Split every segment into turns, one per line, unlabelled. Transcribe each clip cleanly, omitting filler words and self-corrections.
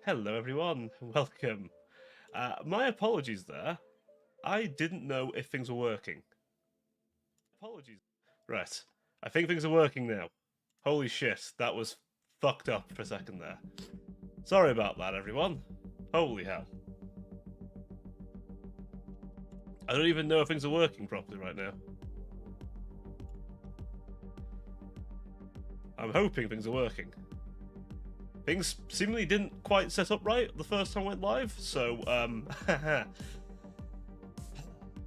Hello everyone, welcome. My apologies there. I didn't know if things were working. Apologies. Right, I think things are working now. Holy shit, that was fucked up for a second there. Sorry about that, everyone. Holy hell. I don't even know if things are working properly right now. I'm hoping things are working. Things seemingly didn't quite set up right the first time I went live, so,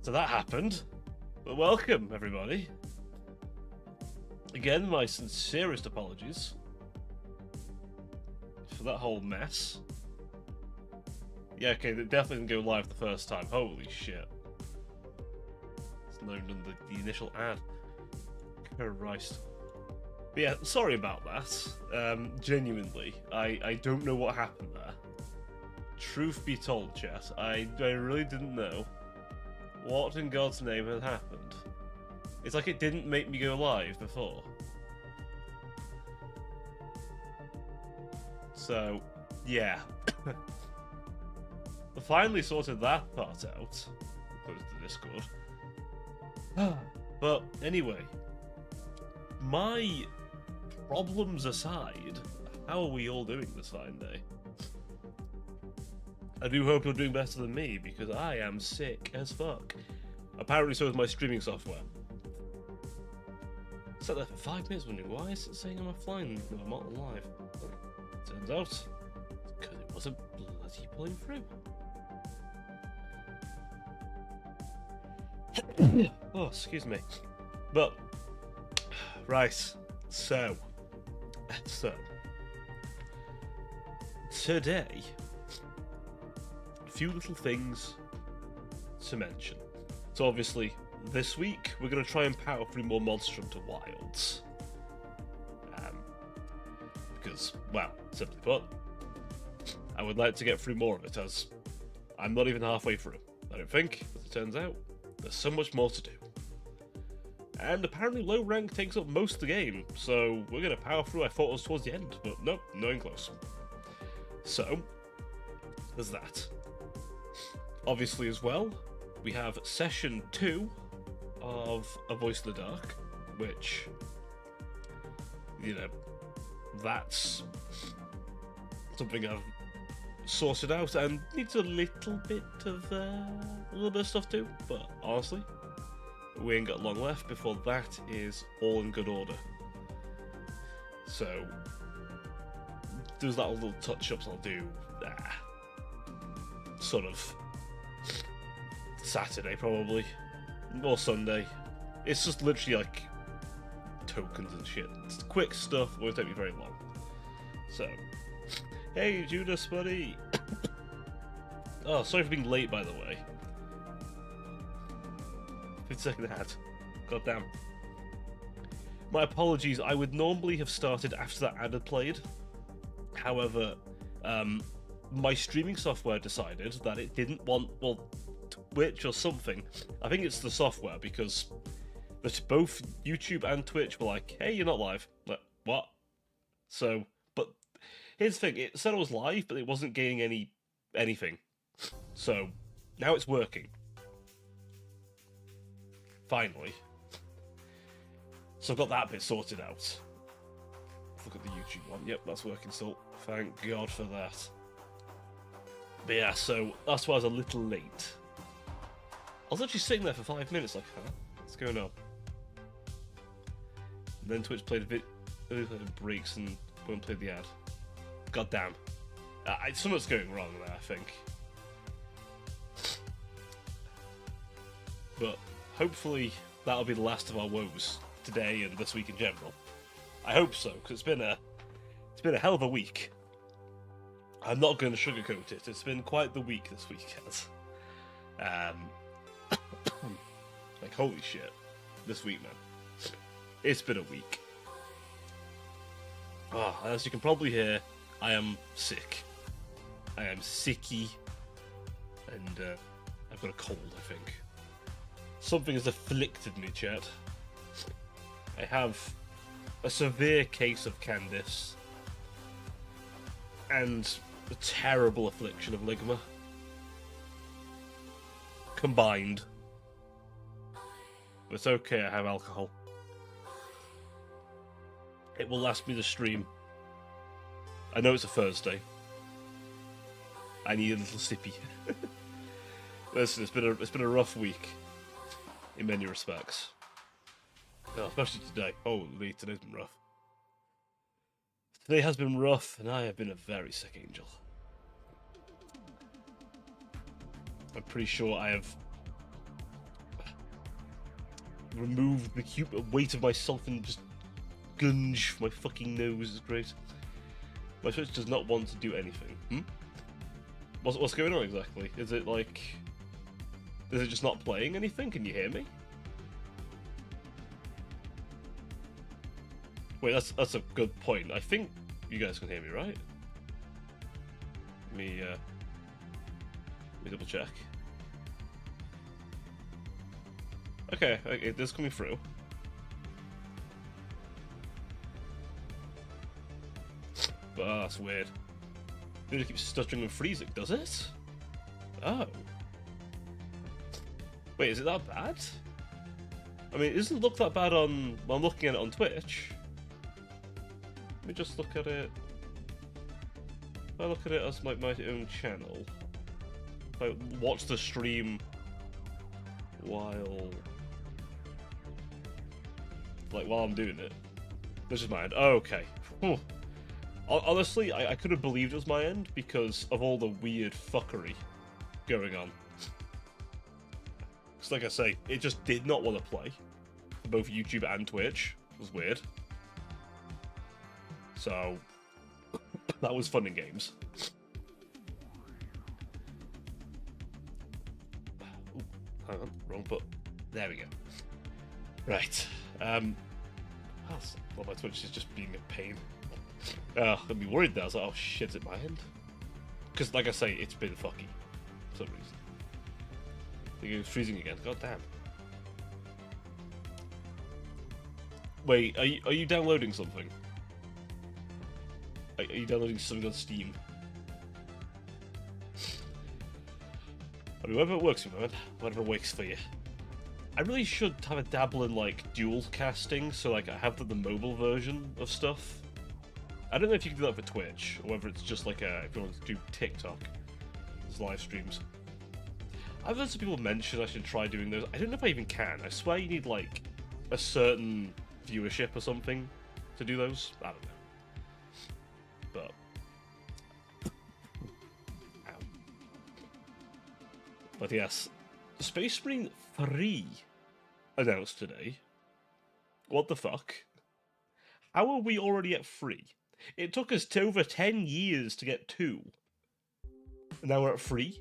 so that happened. But welcome, everybody. Again, my sincerest apologies for that whole mess. Yeah, okay, they definitely didn't go live the first time. Holy shit. It's not even the initial ad. Christ. But yeah, sorry about that. Genuinely, I don't know what happened there. Truth be told, chat, I really didn't know what in God's name had happened. It's like it didn't make me go live before. So, yeah. I finally sorted that part out. Close the Discord. But anyway, my problems aside, how are we all doing this fine day? I do hope you're doing better than me, because I am sick as fuck. Apparently so is my streaming software. Sat there for 5 minutes wondering, why is it saying I'm offline when I'm not alive? Turns out, it's because it wasn't bloody pulling through. Oh, excuse me. But, right, so, today, a few little things to mention. So obviously, this week, we're going to try and power through more Monster Hunter Wilds. Because, well, simply put, I would like to get through more of it, as I'm not even halfway through. I don't think, as it turns out, there's so much more to do. And apparently low rank takes up most of the game, so we're going to power through. I thought it was towards the end, but nope, not even close. So, there's that. Obviously as well, we have Session 2 of A Voice in the Dark, which, you know, that's something I've sorted out and needs a little bit of stuff too, but honestly, we ain't got long left before that is all in good order. So there's that little touch-ups I'll do sort of Saturday probably, or Sunday. It's just literally like tokens and shit. It's quick stuff, won't take me very long. So, hey Judas buddy! Oh, sorry for being late by the way. 50-second ad. God damn. My apologies, I would normally have started after that ad had played. However, my streaming software decided that it didn't want, well, Twitch or something. I think it's the software, because both YouTube and Twitch were like, hey, you're not live. Like, what? So, but here's the thing, it said it was live, but it wasn't gaining anything. So, now it's working. Finally. So I've got that bit sorted out. Look at the YouTube one. Yep, that's working still. Thank God for that. But yeah, so that's why I was a little late. I was actually sitting there for 5 minutes like, huh? What's going on? And then Twitch played a bit of breaks and won't play the ad. God damn. Something's going wrong there, I think. But hopefully that'll be the last of our woes today and this week in general. I hope so, because it's been a hell of a week. I'm not going to sugarcoat it. It's been quite the week this week, guys. Like, holy shit. This week, man. It's been a week. Oh, as you can probably hear, I am sick. I am sicky. And I've got a cold, I think. Something has afflicted me, chat. I have a severe case of Candice. And the terrible affliction of Ligma. Combined. But it's okay, I have alcohol. It will last me the stream. I know it's a Thursday. I need a little sippy. Listen, it's been a rough week in many respects. Oh, especially today. Holy, today's been rough. Today has been rough, and I have been a very sick angel. I'm pretty sure I have removed the weight of myself and just gunge my fucking nose. Is great. My Switch does not want to do anything. What's going on exactly? Is it like... Is it just not playing anything? Can you hear me? Wait, that's a good point. I think you guys can hear me, right? Let me double check. Okay, it is coming through. But that's weird. It keeps stuttering and freezing, does it? Oh. Wait, is it that bad? I mean, it doesn't look that bad on... Well, I'm looking at it on Twitch. Let me just look at it... If I look at it as my own channel... If I watch the stream... while I'm doing it. This is my end. Oh, okay. Whew. Honestly, I could have believed it was my end because of all the weird fuckery going on. Because like I say, it just did not want to play. For both YouTube and Twitch. It was weird. So, that was fun in games. Ooh, hang on, wrong button. There we go. Right. Well, my Twitch is just being a pain. I'd be worried there. I was like, oh shit, is it my end? Because, like I say, it's been fucky for some reason. I think it's freezing again. God damn. Wait, are you downloading something? Are you downloading something on Steam? I mean, whatever it works for you, man. Whatever works for you. I really should have a dabble in, like, dual casting, so, like, I have the mobile version of stuff. I don't know if you can do that for Twitch, or whether it's just like if you want to do TikTok as live streams. I've heard some people mention I should try doing those. I don't know if I even can. I swear you need like a certain viewership or something to do those. I don't know. But yes, Space Marine 3 announced today. What the fuck? How are we already at 3? It took us over 10 years to get 2. And now we're at 3?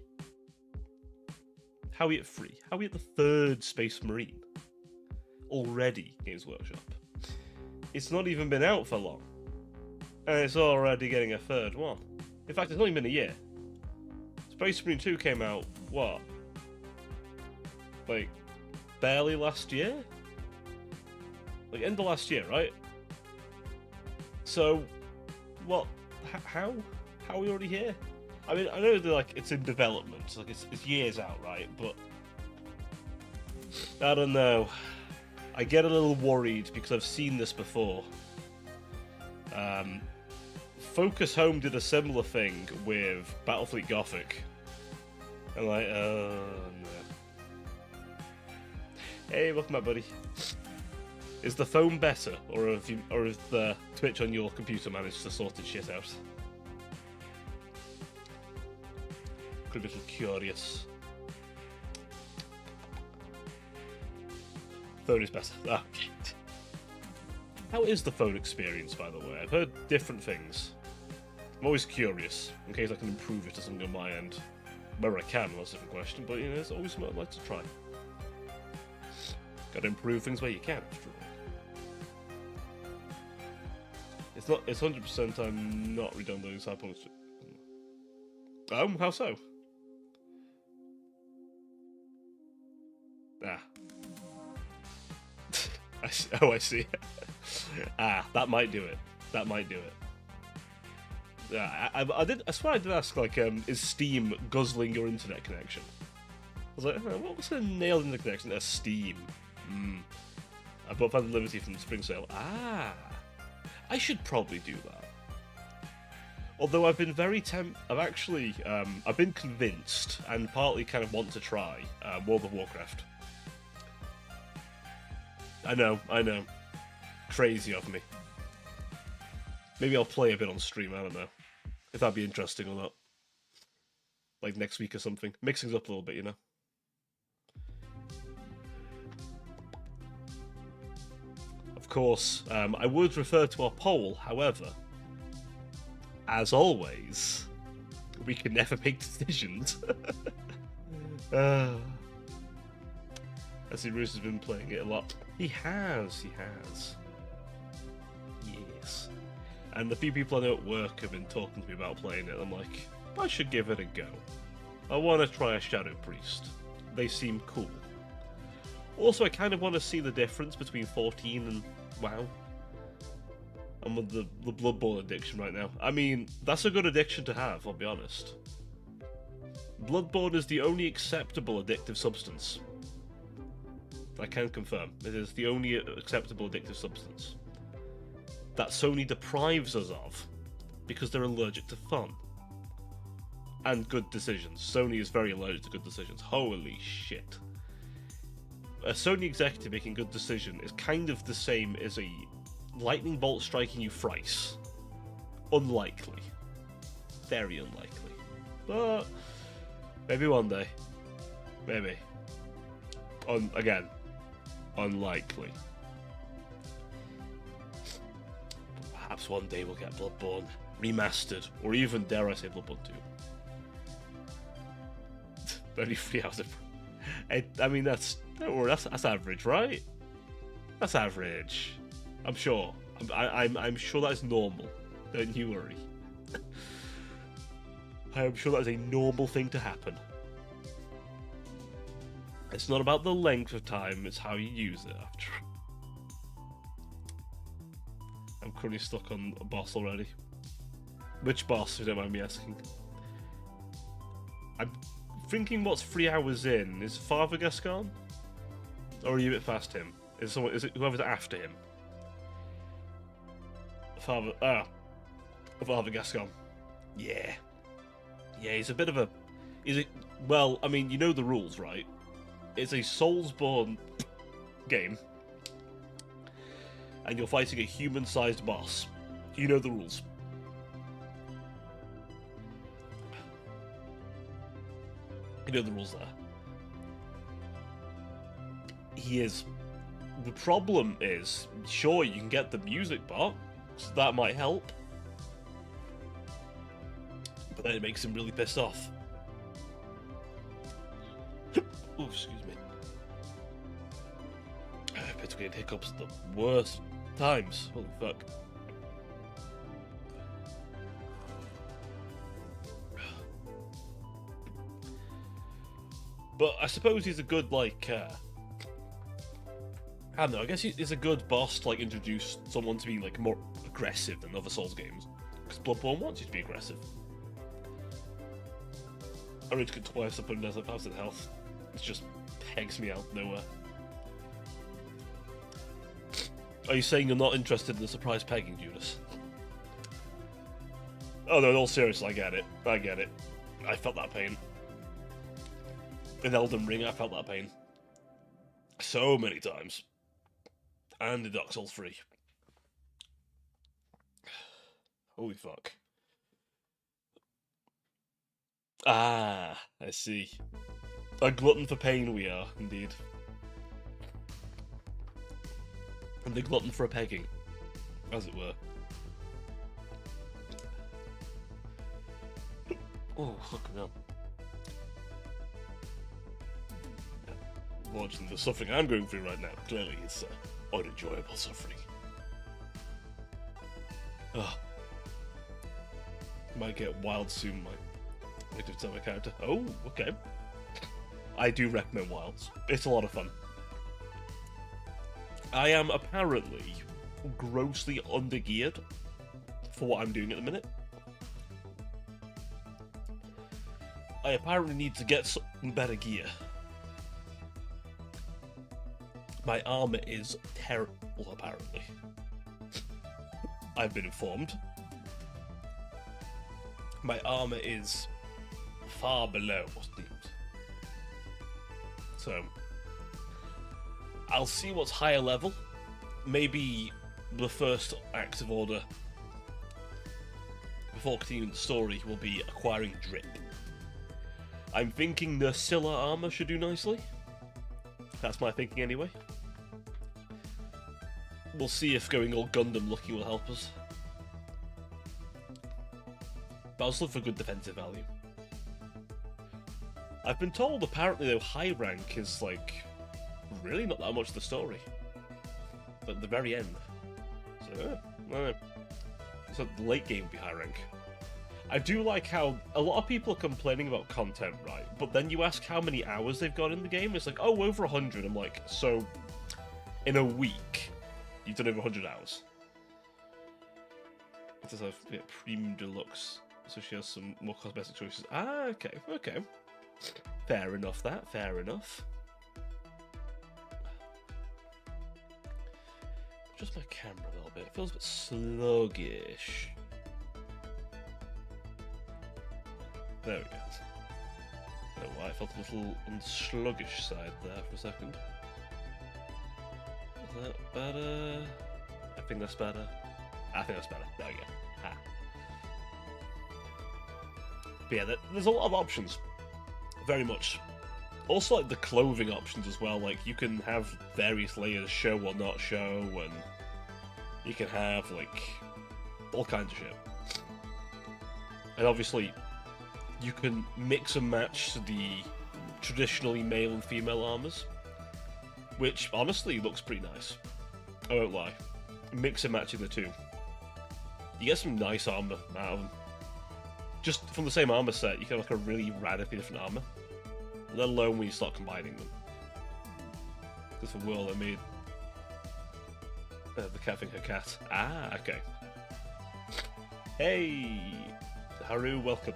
How are we at 3? How are we at the 3rd Space Marine? Already, Games Workshop. It's not even been out for long. And it's already getting a 3rd one. In fact, it's not even been a year. Space Marine 2 came out, what? Like, barely last year? Like, end of last year, right? So, what? How? How are we already here? I mean, I know that like it's in development, like it's years out, right? But I don't know. I get a little worried because I've seen this before. Focus Home did a similar thing with Battlefleet Gothic. I'm like, no. Hey, welcome back, buddy. Is the phone better, or has the Twitch on your computer managed to sort its shit out? Could be a little curious. Phone is better. Ah. How is the phone experience, by the way? I've heard different things. I'm always curious, in case I can improve it or something on my end. Whether I can, that's a different question, but you know, it's always something I'd like to try. Gotta improve things where you can, after all. It's 100% I'm not redownloading Cyberpunk. How so? Ah. I see. That might do it. That might do it. Yeah, I swear I did ask, like, is Steam guzzling your internet connection? I was like, oh, what was the nailed in the connection? Steam. I bought Phantom Liberty from the spring sale. Ah, I should probably do that. Although I've been very I've actually, I've been convinced, and partly kind of want to try, World of Warcraft. I know. Crazy of me. Maybe I'll play a bit on stream, I don't know. If that'd be interesting or not. Like next week or something. Mix things up a little bit, you know? Of course, I would refer to our poll, however, as always, we can never make decisions. I see Roos has been playing it a lot. He has. Yes. And the few people I know at work have been talking to me about playing it, and I'm like, I should give it a go. I want to try a Shadow Priest. They seem cool. Also, I kind of want to see the difference between 14 and WoW. I'm with the Bloodborne addiction right now. I mean, that's a good addiction to have, I'll be honest. Bloodborne is the only acceptable addictive substance. I can confirm. It is the only acceptable addictive substance that Sony deprives us of because they're allergic to fun. And good decisions. Sony is very allergic to good decisions. Holy shit. A Sony executive making good decision is kind of the same as a lightning bolt striking you thrice. Unlikely. Very unlikely. But maybe one day. Maybe. Again, unlikely. Perhaps one day we'll get Bloodborne remastered, or even, dare I say, Bloodborne 2. Only 3 hours of... I mean, that's average, right? That's average. I'm sure. I'm sure that is normal. Don't you worry. I am sure that is a normal thing to happen. It's not about the length of time, it's how you use it after. I'm currently stuck on a boss already. Which boss, if you don't mind me asking? I'm thinking what's 3 hours in. Is Father Gascon? Or are you a bit past him? Is it whoever's after him? Father Gascon. Yeah. Yeah, he's a bit of a... Well, I mean, you know the rules, right? It's a Soulsborne game. And you're fighting a human-sized boss. You know the rules. You know the rules there. He is... The problem is, sure, you can get the music box, so that might help. But then it makes him really pissed off. Oh, excuse me. It's getting hiccups at the worst times. Holy fuck. But I suppose he's a good, like, I don't know, I guess he's a good boss to, like, introduce someone to being, like, more aggressive than other Souls games. Because Bloodborne wants you to be aggressive. I reached it twice, I put him down to 1,000 health. It just pegs me out nowhere. Are you saying you're not interested in the surprise pegging, Judas? Oh no, in all seriousness, I get it. I felt that pain. In Elden Ring, I felt that pain. So many times. And in Dark Souls 3. Holy fuck. Ah, I see. A glutton for pain we are, indeed. And the glutton for a pegging, as it were. Oh, fucking hell. Watching the suffering I'm going through right now, clearly it's unenjoyable suffering. Ugh. Might get wild soon, I have to tell my character. Oh, okay. I do recommend Wilds. It's a lot of fun. I am apparently grossly undergeared for what I'm doing at the minute. I apparently need to get some better gear. My armor is terrible, apparently. I've been informed. My armor is far below what's needed. So, I'll see what's higher level. Maybe the first active order before continuing the story will be acquiring drip. I'm thinking the Scylla armor should do nicely. That's my thinking anyway. We'll see if going all Gundam looking will help us. But I was looking for good defensive value. I've been told apparently though high rank is like really not that much of the story. At the very end. So so the late game would be high rank. I do like how a lot of people are complaining about content, right? But then you ask how many hours they've got in the game, it's like, oh, over 100. I'm like, so in a week, you've done over 100 hours. It does have Premium Deluxe, so she has some more cosmetic choices. Ah, okay. Fair enough, fair enough. Just my camera a little bit. It feels a bit sluggish. There we go. I don't know why I felt a little on the sluggish side there for a second. Is that better? I think that's better. I think that's better. There we go. Ha. But yeah, there's a lot of options. Very much. Also, like the clothing options as well. Like you can have various layers, show or not show, and you can have like all kinds of shit. And obviously, you can mix and match the traditionally male and female armors, which honestly looks pretty nice. I won't lie. Mix and matching the two, you get some nice armor out of them. Just from the same armor set, you can have like a really radically different armor. Let alone when you start combining them. Because for Whirl, I made the cat thing her cat. Ah, okay. Hey, Haru, welcome.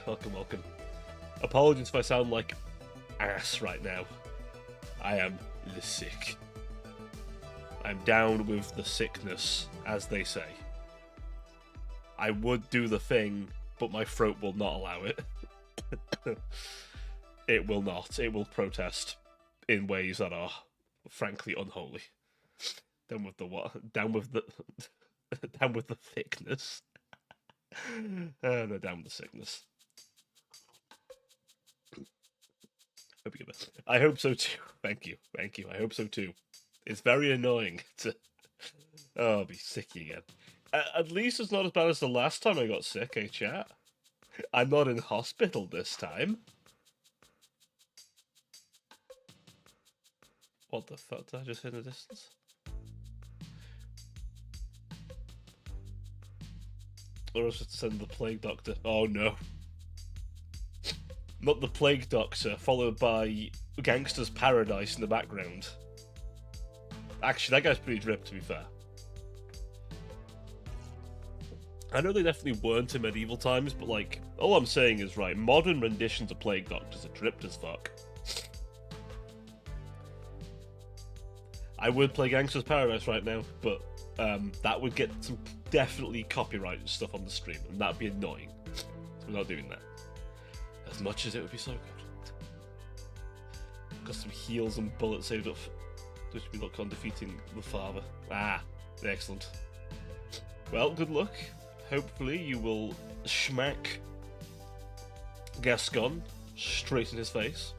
Welcome. Apologies if I sound like ass right now. I am sick. I'm down with the sickness, as they say. I would do the thing, but my throat will not allow it. It will not. It will protest in ways that are, frankly, unholy. Down with the what? Down with the... down with the thickness. No, down with the sickness. I hope so too. Thank you. I hope so too. It's very annoying to... Oh, I'll be sick again. At least it's not as bad as the last time I got sick, eh, chat? I'm not in hospital this time. What the fuck did I just hit in the distance? Or I was just to send the Plague Doctor. Oh no. Not the Plague Doctor, followed by Gangster's Paradise in the background. Actually, that guy's pretty dripped, to be fair. I know they definitely weren't in medieval times, but like, all I'm saying is, right, modern renditions of Plague Doctors are dripped as fuck. I would play Gangster's Paradise right now, but that would get some definitely copyrighted stuff on the stream, and that'd be annoying. So we're not doing that. As much as it would be so good. Got some heals and bullets saved up. Just be luck on defeating the father. Ah, excellent. Well, good luck. Hopefully you will smack Gascon straight in his face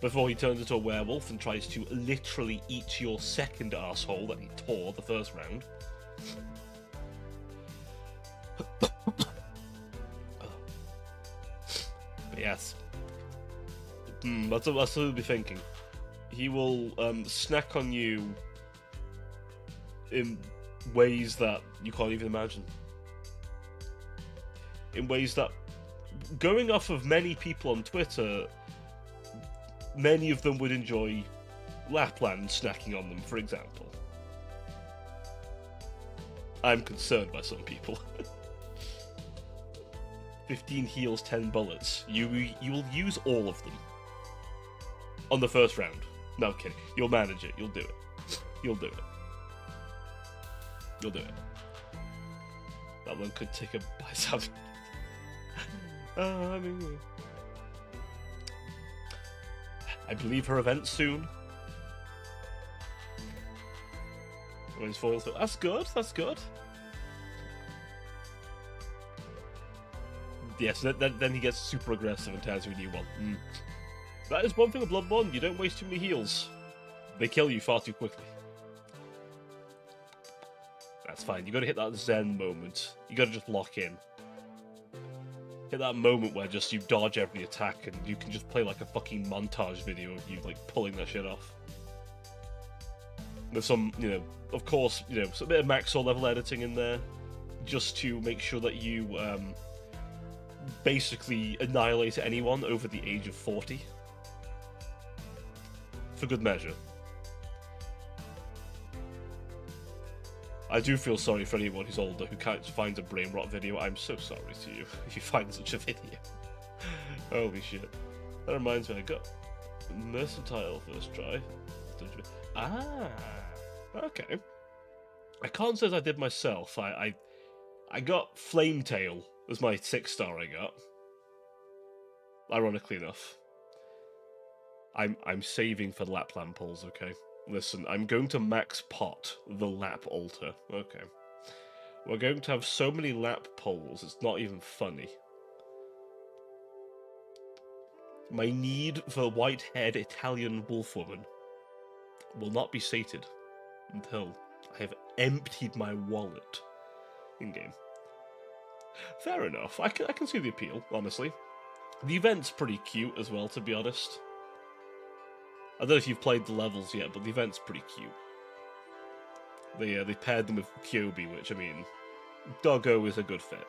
before he turns into a werewolf and tries to literally eat your second asshole that he tore the first round. But yes. That's what he'll be thinking. He will snack on you in ways that you can't even imagine. In ways that, going off of many people on Twitter, many of them would enjoy Lapland snacking on them, for example. I'm concerned by some people. 15 heals, 10 bullets, you will use all of them on the first round. No, I'm kidding. You'll manage it. You'll do it. You'll do it. You'll do it. That one could take a bite out. I believe her event soon. That's good. That's good. Yes, then he gets super aggressive and turns to a new one. That is one thing with Bloodborne. You don't waste too many heals. They kill you far too quickly. That's fine. You gotta hit that zen moment. You gotta just lock in. Hit that moment where just you dodge every attack and you can just play like a fucking montage video of you like pulling that shit off. There's some, of course, a bit of Maxwell level editing in there, just to make sure that you basically annihilate anyone over the age of 40. For good measure. I do feel sorry for anyone who's older who can't find a brain rot video. I'm so sorry to you if you find such a video. Holy shit. That reminds me, I got Mercantile first try. Okay. I can't say as I did myself. I got Flametail as my 6-star I got. Ironically enough. I'm saving for Lapland pulls, okay? Listen, I'm going to max pot the lap altar. Okay. We're going to have so many lap pulls, it's not even funny. My need for white-haired Italian wolfwoman will not be sated until I have emptied my wallet in-game. Fair enough. I can see the appeal, honestly. The event's pretty cute as well, to be honest. I don't know if you've played the levels yet, but the event's pretty cute. They paired them with Kyobi, which, I mean, Doggo is a good fit.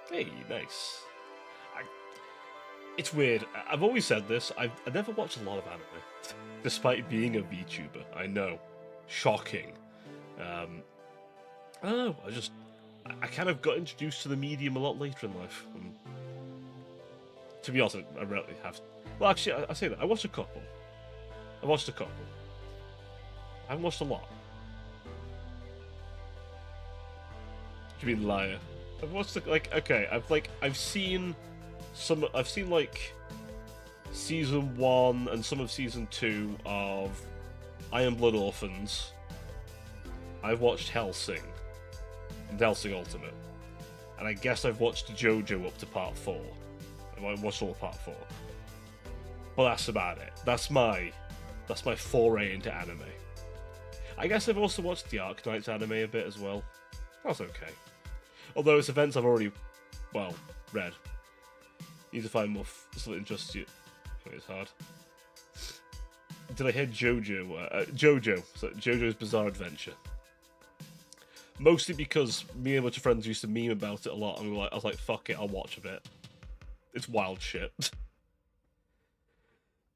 Hey, nice. It's weird. I've always said this. I never watched a lot of anime, despite being a VTuber. I know. Shocking. I don't know. I kind of got introduced to the medium a lot later in life. To be honest, I rarely have. Well, actually, I say that. I watched a couple. I haven't watched a lot. You mean liar? I've watched I've seen some. I've seen like season 1 and some of season 2 of Iron Blood Orphans. I've watched Hellsing and Hellsing Ultimate, and I guess I've watched JoJo up to part 4. I watched all of part 4. But that's about it. That's my foray into anime. I guess I've also watched the Arknights anime a bit as well. That's okay. Although it's events I've already, read. Need to find more stuff that interests you. It's hard. Did I hear JoJo? So JoJo's Bizarre Adventure. Mostly because me and a bunch of friends used to meme about it a lot, and I was like, fuck it, I'll watch a bit. It's wild shit.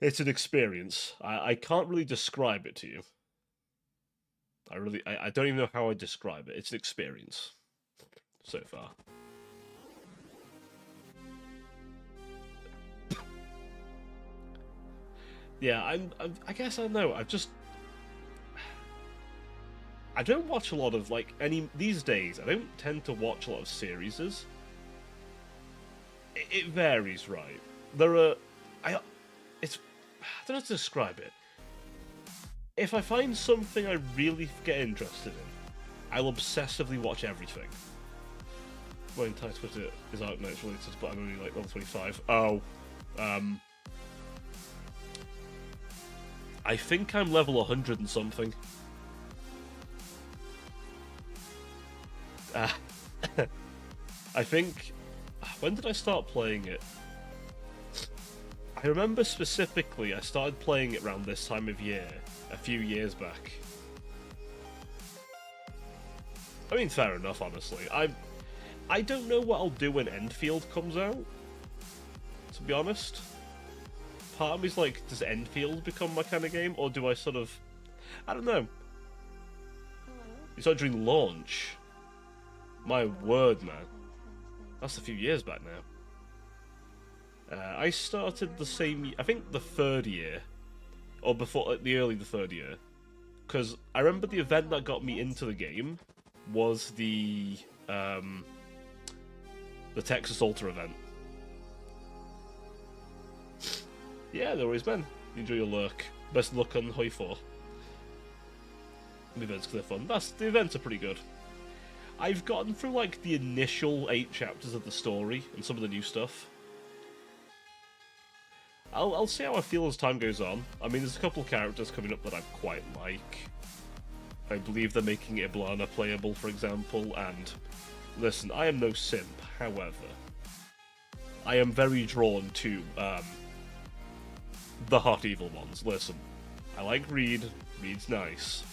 It's an experience. I can't really describe it to you. I don't even know how I describe it. It's an experience. So far. Yeah, I guess I know. I don't watch a lot of, these days, I don't tend to watch a lot of series. It varies, right? I don't know how to describe it. If I find something I really get interested in, I'll obsessively watch everything. My entire Twitter is Arknights related, but I'm only level 25. I think I'm level 100 and something. I think... When did I start playing it? I remember specifically I started playing it around this time of year, a few years back. I mean, fair enough, honestly. I don't know what I'll do when Enfield comes out, to be honest. Part of me's like, does Enfield become my kind of game, or do I sort of... I don't know. You start during launch. My word, man. That's a few years back now. I started the same... I think the third year. Or before, like, the third year. Because I remember the event that got me into the game was the Texas Ultra event. Yeah, there always been. Enjoy your lurk. Best of luck on Hoi 4. The events, because they're fun. The events are pretty good. I've gotten through, like, the initial 8 chapters of the story and some of the new stuff. I'll see how I feel as time goes on. I mean, there's a couple of characters coming up that I quite like. I believe they're making Iblana playable, for example, and... Listen, I am no simp, however... I am very drawn to, the hot evil ones. Listen, I like Reed. Reed's nice.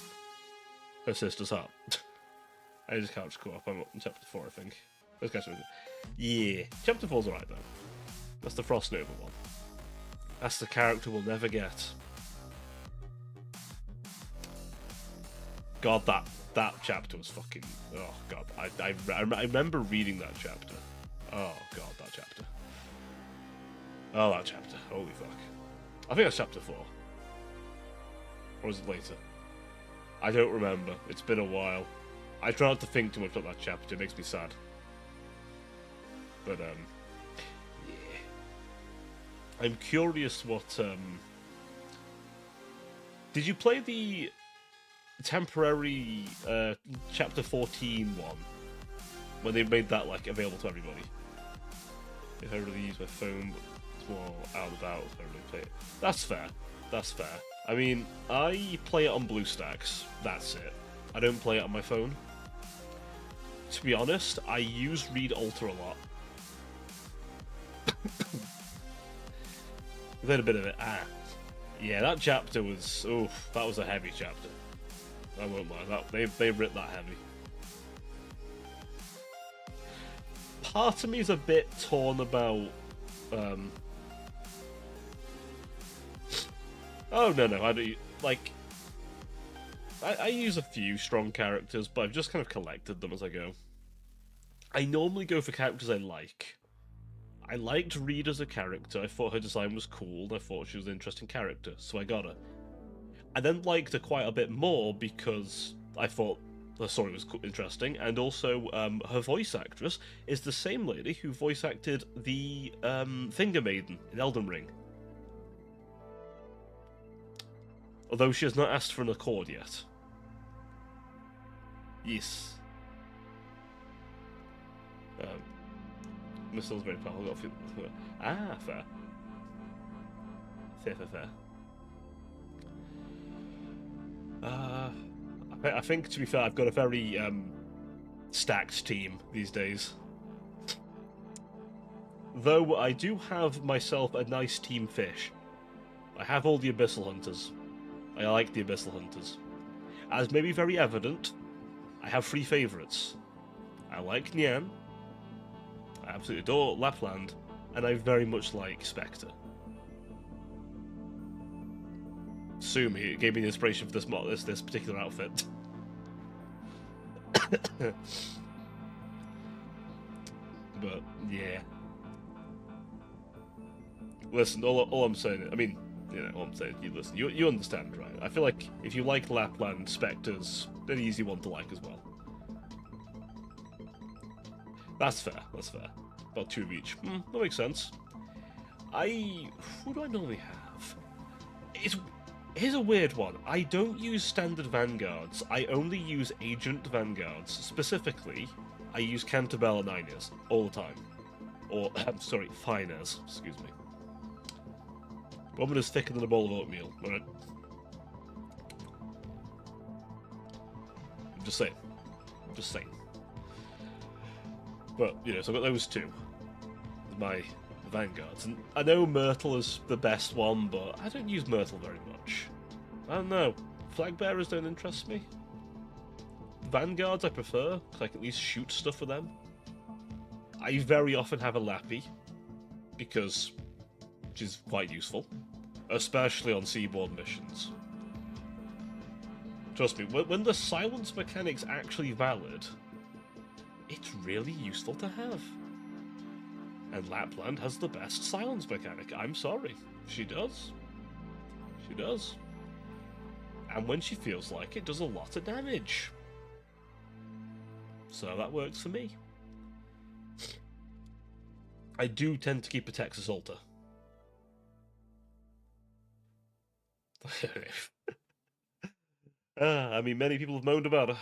Her sister's hot. I just can't go up. I'm up in chapter 4, I think. Let's catch up. Yeah, chapter 4's alright, though. That's the Frost Nova one. That's the character we'll never get. God, that chapter was fucking... Oh, God. I remember reading that chapter. Oh, God, that chapter. Oh, that chapter. Holy fuck. I think that's chapter 4. Or is it later? I don't remember. It's been a while. I try not to think too much about that chapter. It makes me sad. But, yeah. I'm curious what, Did you play the temporary, chapter 14 one? When they made that, like, available to everybody? If I really use my phone, but it's more out and about if I really play it. That's fair. That's fair. I mean, I play it on BlueStacks. That's it. I don't play it on my phone. To be honest, I use Read Alter a lot. I've heard a bit of it. Yeah, that chapter was... Oof, that was a heavy chapter. I won't lie. They ripped that heavy. Part of me is a bit torn about... Oh, no, I don't... Like... I use a few strong characters, but I've just kind of collected them as I go. I normally go for characters I like. I liked Reed as a character, I thought her design was cool, I thought she was an interesting character, so I got her. I then liked her quite a bit more because I thought the story was interesting, and also her voice actress is the same lady who voice acted the Finger Maiden in Elden Ring. Although she has not asked for an accord yet. Yes. Missile's very powerful. Fair. Fair. I think, to be fair, I've got a very stacked team these days. Though I do have myself a nice team fish. I have all the Abyssal Hunters. I like the Abyssal Hunters. As may be very evident, I have 3 favourites. I like Nyan, I absolutely adore Lapland, and I very much like Spectre. Sue me, it gave me the inspiration for this particular outfit. But, yeah. Listen, all I'm saying, I mean, you know, all I'm saying, you understand, right? I feel like if you like Lapland, Spectre's an easy one to like as well. That's fair. About 2 of each. That makes sense. Who do I normally have? Here's a weird one. I don't use standard vanguards. I only use agent vanguards. Specifically, I use Cantabile and Inez all the time. Or, I'm sorry, Finez, excuse me. Woman is thicker than a bowl of oatmeal, alright? I'm just saying. But, you know, so I've got those 2. My vanguards. And I know Myrtle is the best one, but I don't use Myrtle very much. I don't know. Flag bearers don't interest me. Vanguards I prefer, because I can at least shoot stuff with them. I very often have a Lappy, because she's quite useful. Especially on seaboard missions. Trust me, when the silence mechanic's actually valid, it's really useful to have. And Lapland has the best silence mechanic. I'm sorry. She does. She does. And when she feels like it, does a lot of damage. So that works for me. I do tend to keep a Texas Alter. I mean, many people have moaned about her.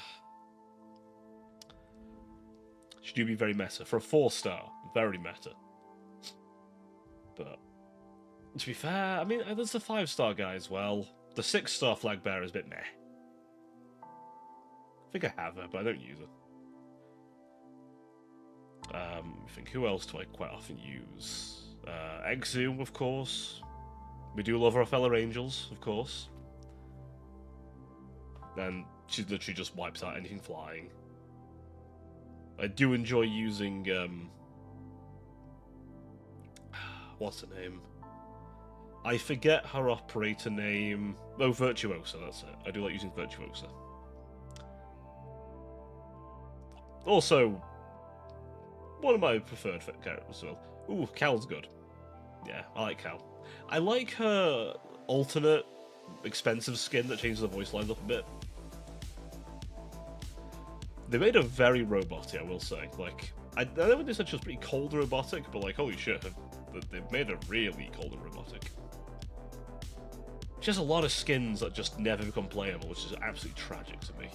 She do be very meta. For a 4-star, very meta. But, to be fair, I mean, there's the 5-star guy as well. The 6-star flag bearer is a bit meh. I think I have her, but I don't use her. I think, who else do I quite often use? Exu, of course. We do love our fellow angels, of course. And she literally just wipes out anything flying. I do enjoy using, what's her name? I forget her operator name. Oh, Virtuosa, that's it. I do like using Virtuosa. Also, one of my preferred characters as well. Ooh, Cal's good. Yeah, I like Cal. I like her alternate, expensive skin that changes the voice lines up a bit. They made her very robotic, I will say. Like, I know they said she was pretty cold and robotic, but like, holy shit, they've made her really cold and robotic. She has a lot of skins that just never become playable, which is absolutely tragic to me.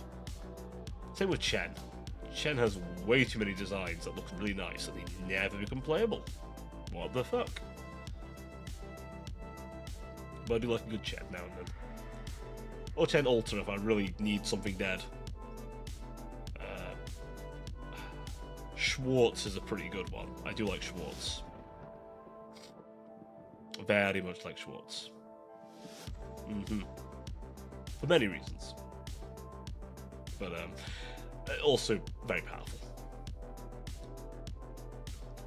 Same with Chen. Chen has way too many designs that look really nice and they never become playable. What the fuck? But I do like a good Chen now and then. Or Chen Alter if I really need something dead. Schwartz is a pretty good one. I do like Schwartz. Very much like Schwartz. For many reasons. But also very powerful.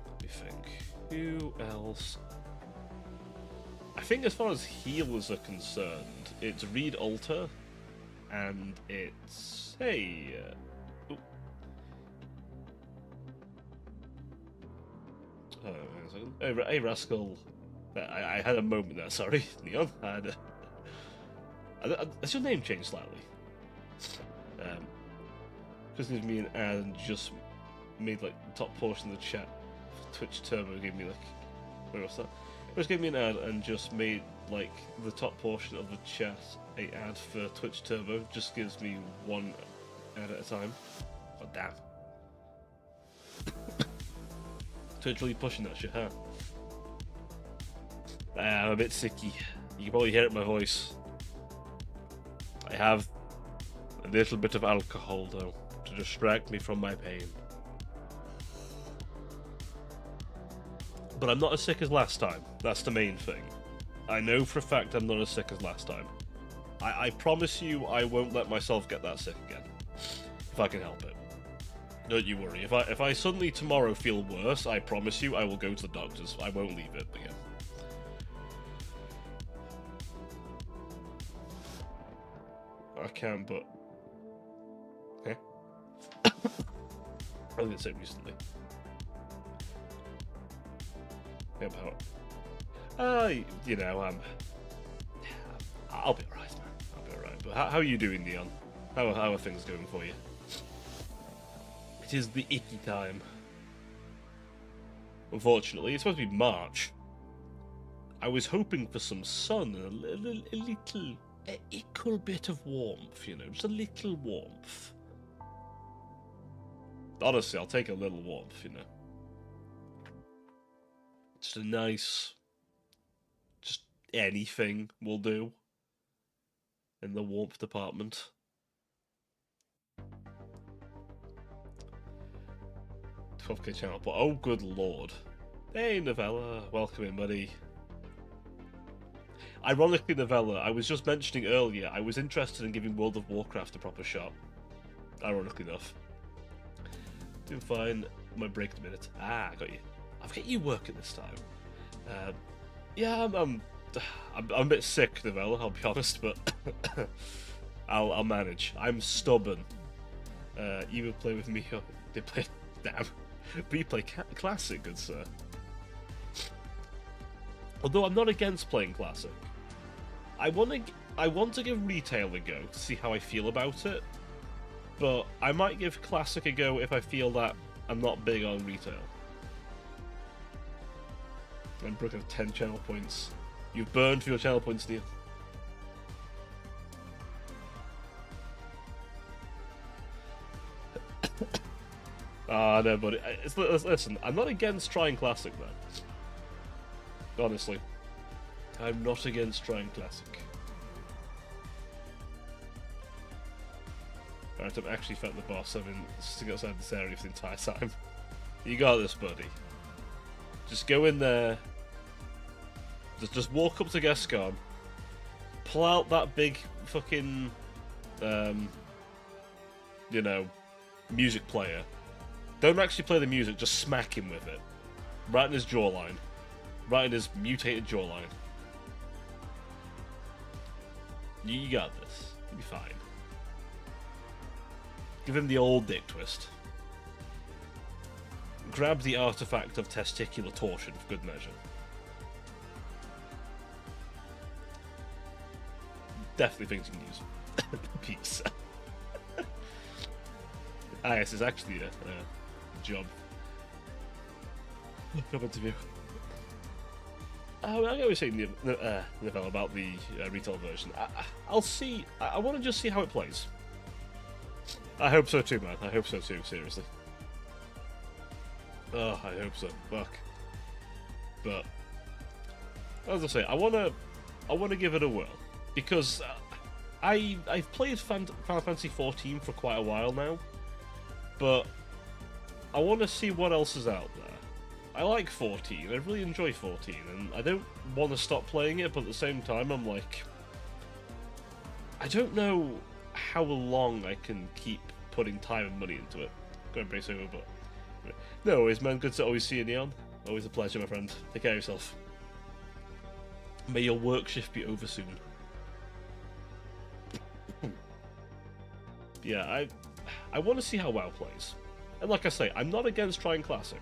Let me think. Who else? I think as far as healers are concerned, it's Reed Alter, and it's... Hey... Hey, Rascal. I had a moment there, sorry, Neon. Has your name changed slightly? Just gave me an ad and just made like the top portion of the chat. Twitch Turbo gave me like... Where was that? Just gave me an ad and just made like the top portion of the chat a ad for Twitch Turbo. Just gives me one ad at a time. Oh, damn. Twitch really pushing that shit, huh? I'm a bit sicky. You can probably hear it in my voice. I have a little bit of alcohol, though, to distract me from my pain. But I'm not as sick as last time. That's the main thing. I know for a fact I'm not as sick as last time. I promise you I won't let myself get that sick again. If I can help it. Don't you worry. If I suddenly tomorrow feel worse, I promise you I will go to the doctors. I won't leave it again. I can, but... Okay. I was going to say recently. Yeah, about... you know, I'll be alright, man. I'll be alright. But how are you doing, Neon? How are things going for you? It is the icky time. Unfortunately, it's supposed to be March. I was hoping for some sun and a little... an equal bit of warmth, you know, just a little warmth. Honestly, I'll take a little warmth, you know. Just a nice... just anything will do. In the warmth department. $12K channel, but oh good lord. Hey Novella, welcome in buddy. Ironically, Novella, I was just mentioning earlier, I was interested in giving World of Warcraft a proper shot. Ironically enough. Doing fine. My break in a minute. Ah, I got you. I've got you working this time. Yeah, I'm a bit sick, Novella, I'll be honest, but I'll manage. I'm stubborn. You would play with me, or they play Damn. Replay Classic, good sir. Although I'm not against playing Classic. I want to give Retail a go to see how I feel about it. But I might give Classic a go if I feel that I'm not big on Retail. And Brooke have 10 channel points. You've burned for your channel points, Neil. Ah, no, buddy. Listen, I'm not against trying Classic, man. Honestly. I'm not against trying Classic. Alright, I've actually felt the boss. I've been sitting outside this area for the entire time. You got this, buddy. Just go in there. Just walk up to Gascon. Pull out that big fucking, you know, music player. Don't actually play the music, just smack him with it. Right in his jawline. Right in his mutated jawline. You got this. You'll be fine. Give him the old dick twist. Grab the artifact of testicular torsion for good measure. Definitely things you can use. Peace. Ah, yes, it's actually a job interview. I'm going to say Neville about the retail version. I'll see. I want to just see how it plays. I hope so too, man. I hope so too. Seriously. Oh, I hope so. Fuck. But as I say, I want to give it a whirl because I've played Final Fantasy XIV for quite a while now, but I want to see what else is out there. I like 14. I really enjoy 14, and I don't want to stop playing it. But at the same time, I'm like, I don't know how long I can keep putting time and money into it. Going brace over, but no worries, man. Good to always see you, Neon. Always a pleasure, my friend. Take care of yourself. May your work shift be over soon. Yeah, I want to see how WoW plays. And like I say, I'm not against trying Classic.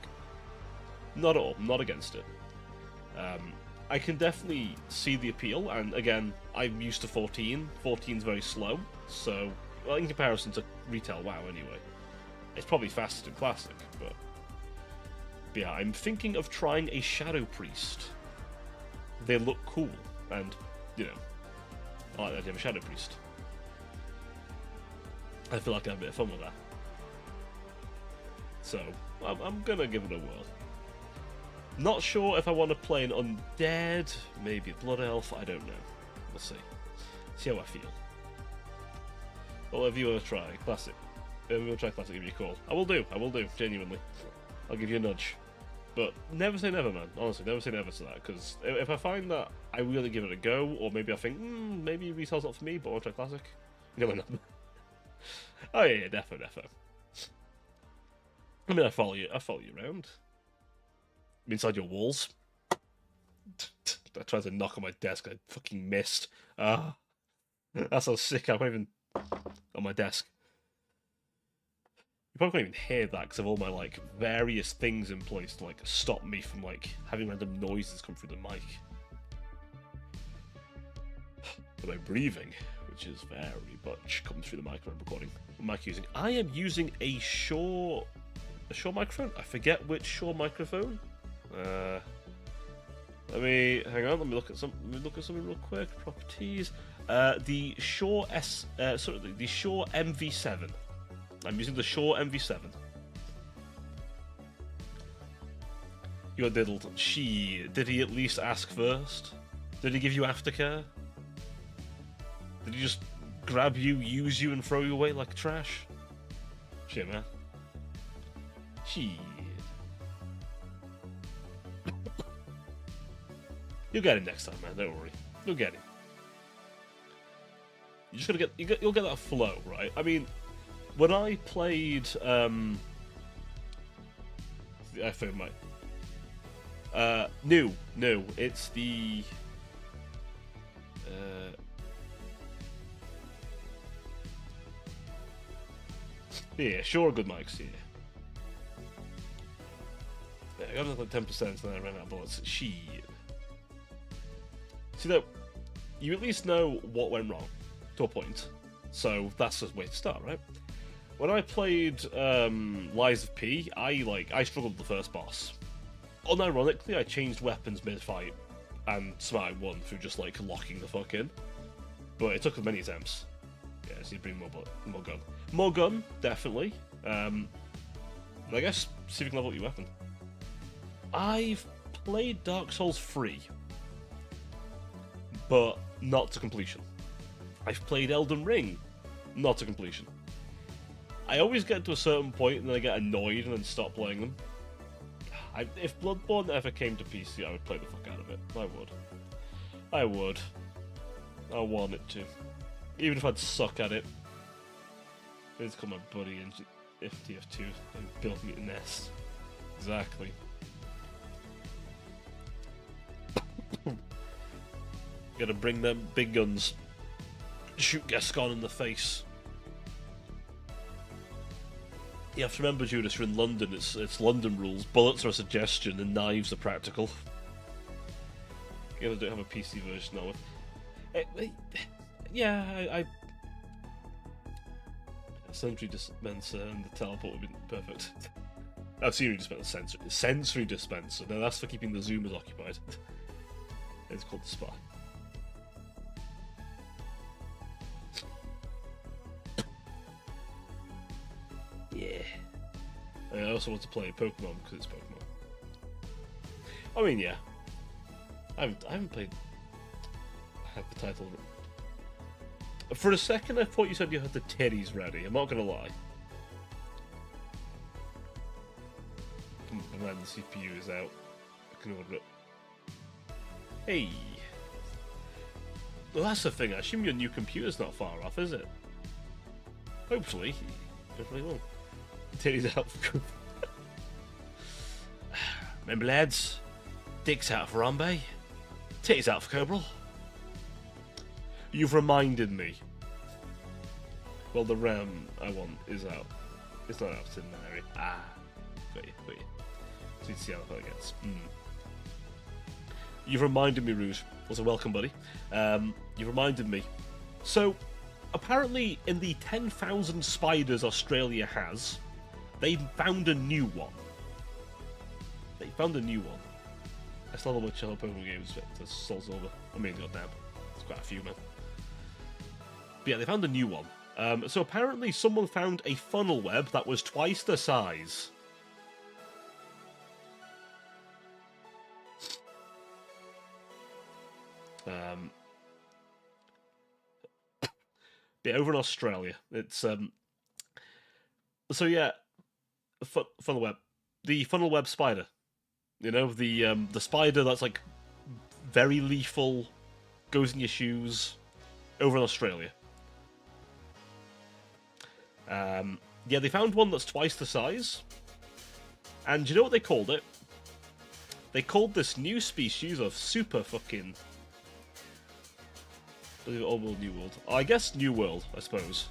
Not at all. I'm not against it. I can definitely see the appeal, and again, I'm used to 14. 14's very slow, so well, in comparison to retail WoW anyway. It's probably faster than Classic, but yeah, I'm thinking of trying a Shadow Priest. They look cool, and, you know, I like the idea of a Shadow Priest. I feel like I have a bit of fun with that. So, I'm gonna give it a whirl. Not sure if I want to play an Undead, maybe a Blood Elf, I don't know. We'll see. See how I feel. Whatever you want to try, Classic. If you want to try Classic, give me a call. I will do, genuinely. I'll give you a nudge. But never say never, man. Honestly, never say never to that, because if I find that I really give it a go, or maybe I think, maybe retail's not for me, but I'll try Classic. No, no. Oh yeah, defo. I mean, I follow you around. I'm inside your walls. I tried to knock on my desk, I fucking missed. That's so sick, I'm not even on my desk. You probably can't even hear that because of all my, like, various things in place to, like, stop me from, like, having random noises come through the mic. But I'm breathing, which is very much coming through the mic when I'm recording. What mic using? I am using a Shure microphone. I forget which Shure microphone. Let me hang on. Let me look at something real quick. Properties. The Shure the Shure MV7. I'm using the Shure MV7. You're diddled. Did he at least ask first? Did he give you aftercare? Did he just grab you, use you, and throw you away like trash? Shit, man. Shit. You'll get him next time, man. Don't worry. You'll get him. You're just gonna you'll get that flow, right? I mean, when I played, I found my. No, it's the. Yeah, sure, good mics, yeah. I got another 10% and then I ran out of bullets. Shit. See, though, you at least know what went wrong, to a point. So that's the way to start, right? When I played Lies of P, I struggled with the first boss. Unironically, I changed weapons mid-fight, and somehow I won through just, like, locking the fuck in. But it took many attempts. Yeah, so you bring more gun. More gun, definitely. I guess, see if you can level up your weapon. I've played Dark Souls 3, but not to completion. I've played Elden Ring, not to completion. I always get to a certain point and then I get annoyed and then stop playing them. If Bloodborne ever came to PC, I would play the fuck out of it. I would. I want it to. Even if I'd suck at it. It's called my buddy in FTF2 and built me a nest. Exactly. Gotta bring them big guns. Shoot Gascon in the face. You have to remember, Judas, you're in London. It's London rules. Bullets are a suggestion and knives are practical. You don't have a PC version of it. Yeah, I a sensory dispenser and the teleport would be perfect. Oh, sensory dispenser. Sensory dispenser. No, that's for keeping the Zoomers occupied. It's called the Spa. Yeah. I also want to play Pokemon because it's Pokemon. I mean, yeah. I haven't played. I have the title. For a second, I thought you said you had the teddies ready. I'm not gonna lie. Man, the CPU is out. I can order it. Hey. Well, that's the thing. I assume your new computer's not far off, is it? Hopefully. Hopefully, will. Titties out for good. Remember, lads? Dicks out for Rambe. Titties out for Cobral. You've reminded me. Well, the RAM I want is out. It's not out, it's in the area. Ah. Got you. So you see how that gets. You've reminded me, Rouge. Also, welcome, buddy. You've reminded me. So, apparently, in the 10,000 spiders Australia has, they found a new one. I still have a bunch of Pokemon games to Soul Silver. I mean, goddamn. There's quite a few, man. But yeah, they found a new one. So apparently someone found a funnel web that was twice the size. Yeah, over in Australia. It's so yeah, funnel web. The funnel web spider. You know, the spider that's like very lethal, goes in your shoes, over in Australia. Yeah, they found one that's twice the size. And do you know what they called it? They called this new species of super fucking... Old World, New World. I guess New World, I suppose.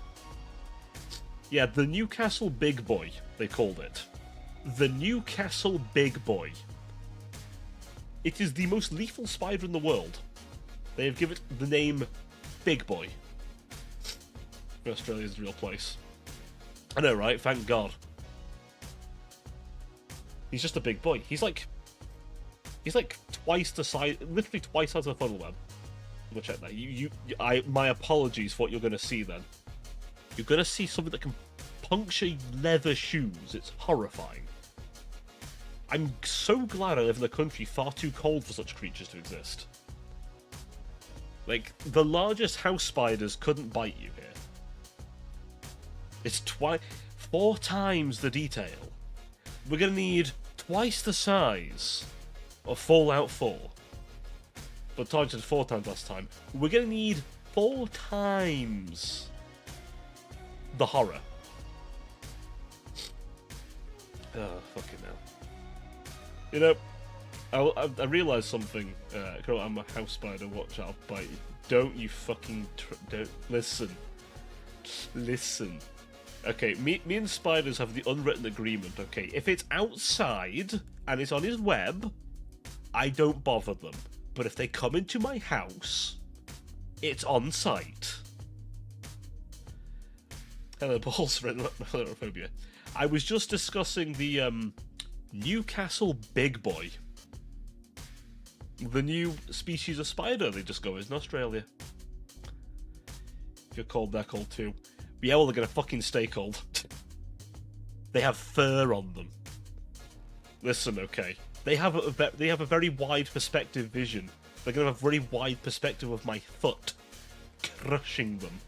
Yeah, the Newcastle Big Boy, they called it. The Newcastle Big Boy. It is the most lethal spider in the world. They have given it the name Big Boy. Australia's a real place. I know, right? Thank God. He's just a big boy. He's like twice the size, literally twice the size of a funnel web. We'll check that. My apologies for what you're going to see then. You're going to see something that can puncture leather shoes. It's horrifying. I'm so glad I live in a country far too cold for such creatures to exist. Like, the largest house spiders couldn't bite you here. It's 4 times the detail. We're going to need twice the size of Fallout 4. But targeted 4 times last time. We're going to need 4 times the horror. Oh, fucking hell. You know, I realised something. I'm a house spider, watch out, bite you. Don't you fucking... don't... Listen. Okay, me and spiders have the unwritten agreement, okay? If it's outside and it's on his web, I don't bother them. But if they come into my house, it's on site. Hello, balls for phobia. I was just discussing the Newcastle Big Boy. The new species of spider they discovered in Australia. If you're cold, they're cold too. Yeah, well, they're gonna fucking stay cold. They have fur on them. Listen, okay. They have a very wide perspective vision. They're gonna have a very wide perspective of my foot crushing them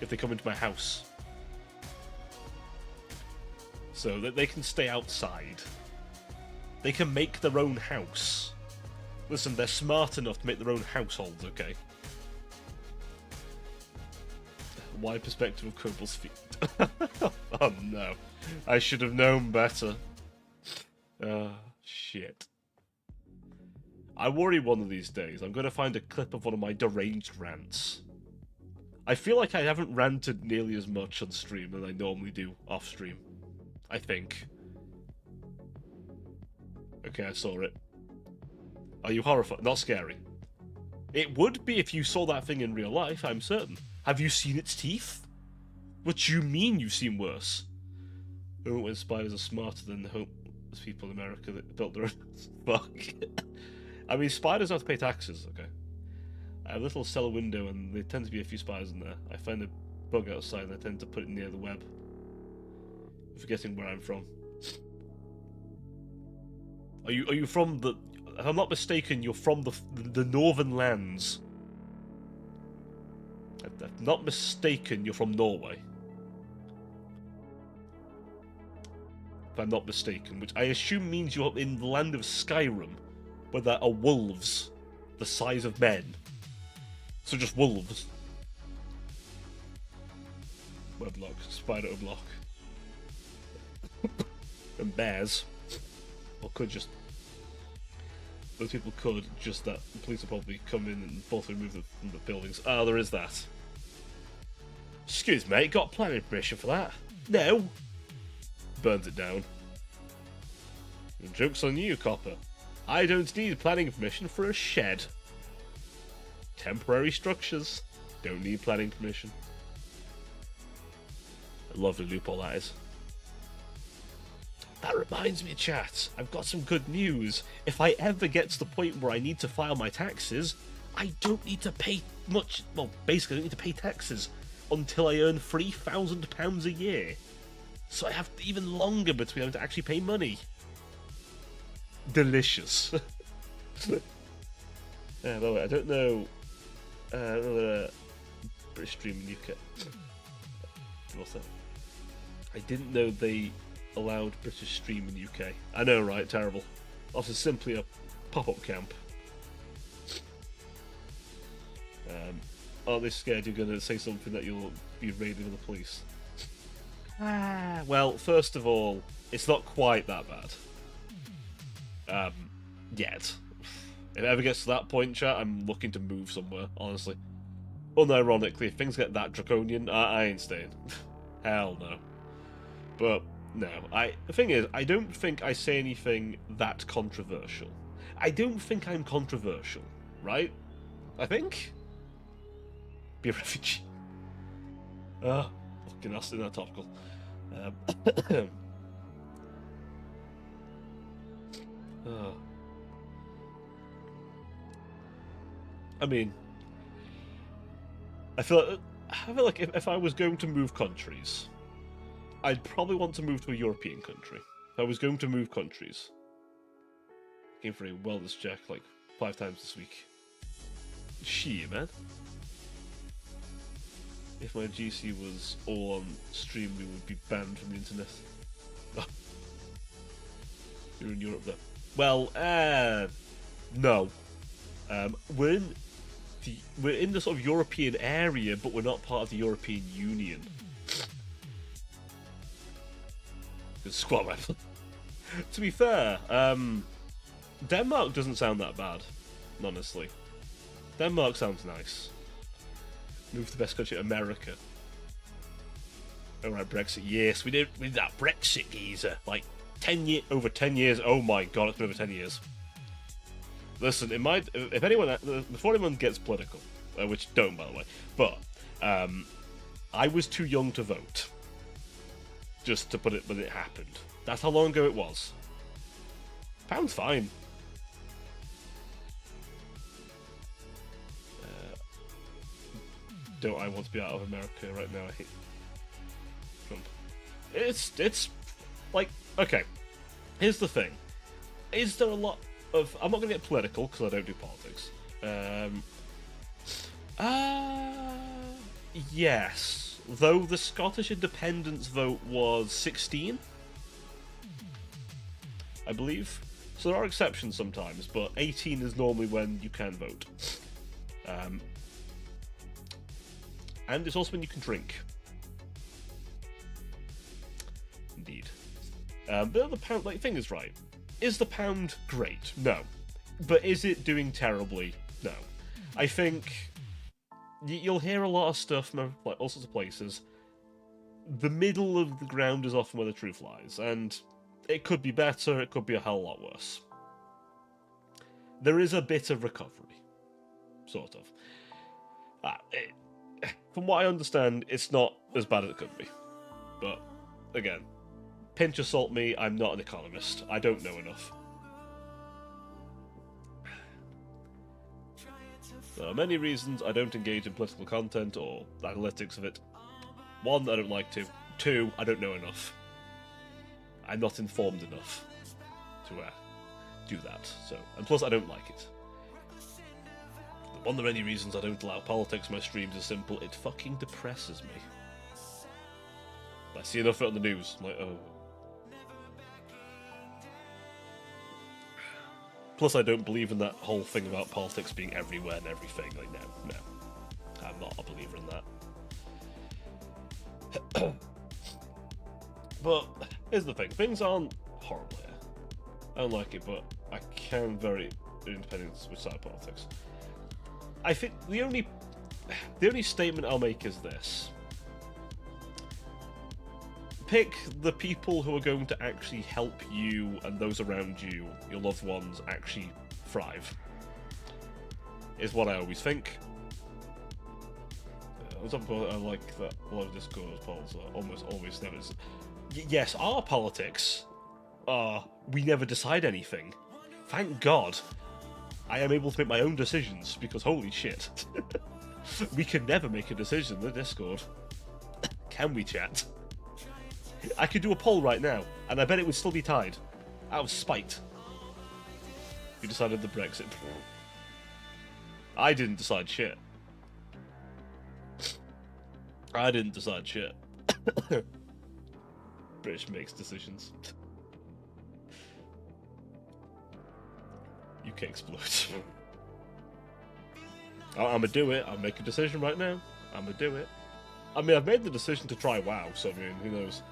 if they come into my house. So that they can stay outside. They can make their own house. Listen, they're smart enough to make their own households, okay? Wide perspective of Kobol's feet. Oh no. I should have known better. Shit. I worry one of these days I'm going to find a clip of one of my deranged rants. I feel like I haven't ranted nearly as much on stream than I normally do off stream. I think. Okay, I saw it. Are you horrified? Not scary. It would be if you saw that thing in real life, I'm certain. Have you seen its teeth? What do you mean you've seen worse? Oh, when spiders are smarter than the homeless people in America that built their own... Fuck. I mean, spiders have to pay taxes, okay? I have a little cellar window and there tend to be a few spiders in there. I find a bug outside and I tend to put it near the web. I'm forgetting where I'm from. Are you from the... If I'm not mistaken, you're from the northern lands. If I'm not mistaken, you're from Norway. If I'm not mistaken, which I assume means you're in the land of Skyrim, where there are wolves the size of men. So just wolves. Weblock, spider block. And bears. Or could just... Those people could, just that the police will probably come in and both remove them from the buildings. Ah, there is that. Excuse me, got planning permission for that? No. Burns it down. The joke's on you, copper. I don't need planning permission for a shed. Temporary structures. Don't need planning permission. A lovely loophole that is. That reminds me, chat. I've got some good news. If I ever get to the point where I need to file my taxes, I don't need to pay much. Well, basically, I don't need to pay taxes until I earn £3,000 a year. So I have even longer between having to actually pay money. Delicious. By the way, I don't know. British Stream UK. What's that? I didn't know they allowed British Stream in UK. I know, right? Terrible. Also, simply a pop-up camp. Aren't they scared you're going to say something that you'll be raided with the police? Well, first of all, it's not quite that bad. Yet. If it ever gets to that point, chat, I'm looking to move somewhere, honestly. Unironically, if things get that draconian, I ain't staying. Hell no. But, no. The thing is, I don't think I say anything that controversial. I don't think I'm controversial, right? I think? Be a refugee. Fucking that's in that topical. I mean, I feel like if I was going to move countries, I'd probably want to move to a European country. If I was going to move countries, came for a wellness check like 5 times this week. Shit, man. If my GC was all on stream, we would be banned from the internet. You're in Europe, though. Well, no. We're in the sort of European area, but we're not part of the European Union. Good squat, man. To be fair, Denmark doesn't sound that bad, honestly. Denmark sounds nice. Move to the best country, America. All right, Brexit. Yes, we did with that Brexit geezer. Like over 10 years. Oh my god, it's been over 10 years. Listen, it might. If anyone, before anyone gets political, which don't by the way, but I was too young to vote. Just to put it, when it happened. That's how long ago it was. Pound's fine. Don't I want to be out of America right now? I hate Trump. It's like, okay. Here's the thing. Is there a lot of... I'm not going to get political because I don't do politics. Yes. Though the Scottish independence vote was 16, I believe. So there are exceptions sometimes, but 18 is normally when you can vote. And it's also when you can drink. Indeed. But the pound, like, thing is right. Is the pound great? No. But is it doing terribly? No. I think you'll hear a lot of stuff from like all sorts of places. The middle of the ground is often where the truth lies, and it could be better, it could be a hell lot worse. There is a bit of recovery. Sort of. From what I understand, it's not as bad as it could be. But, again, pinch of salt me, I'm not an economist. I don't know enough. There are many reasons I don't engage in political content or analytics of it. One, I don't like to. Two, I don't know enough. I'm not informed enough to do that. So, and plus, I don't like it. One of the many reasons I don't allow politics in my streams is simple: it fucking depresses me. I see enough of it on the news, I'm like, oh. Plus, I don't believe in that whole thing about politics being everywhere and everything. Like, no. I'm not a believer in that. But, here's the thing. Things aren't horrible here. I don't like it, but I can very independent with side politics. I think the only statement I'll make is this. Pick the people who are going to actually help you and those around you, your loved ones, actually thrive. Is what I always think. I like that a lot of Discord polls are almost always never. Yes, our politics are we never decide anything. Thank God. I am able to make my own decisions, because holy shit. We can never make a decision in the Discord. Can we, chat? I could do a poll right now, and I bet it would still be tied. Out of spite. You decided the Brexit. I didn't decide shit. I didn't decide shit. British makes decisions. UK explodes. I'm gonna do it. I'll make a decision right now. I'm gonna do it. I mean, I've made the decision to try WoW, so I mean, who knows?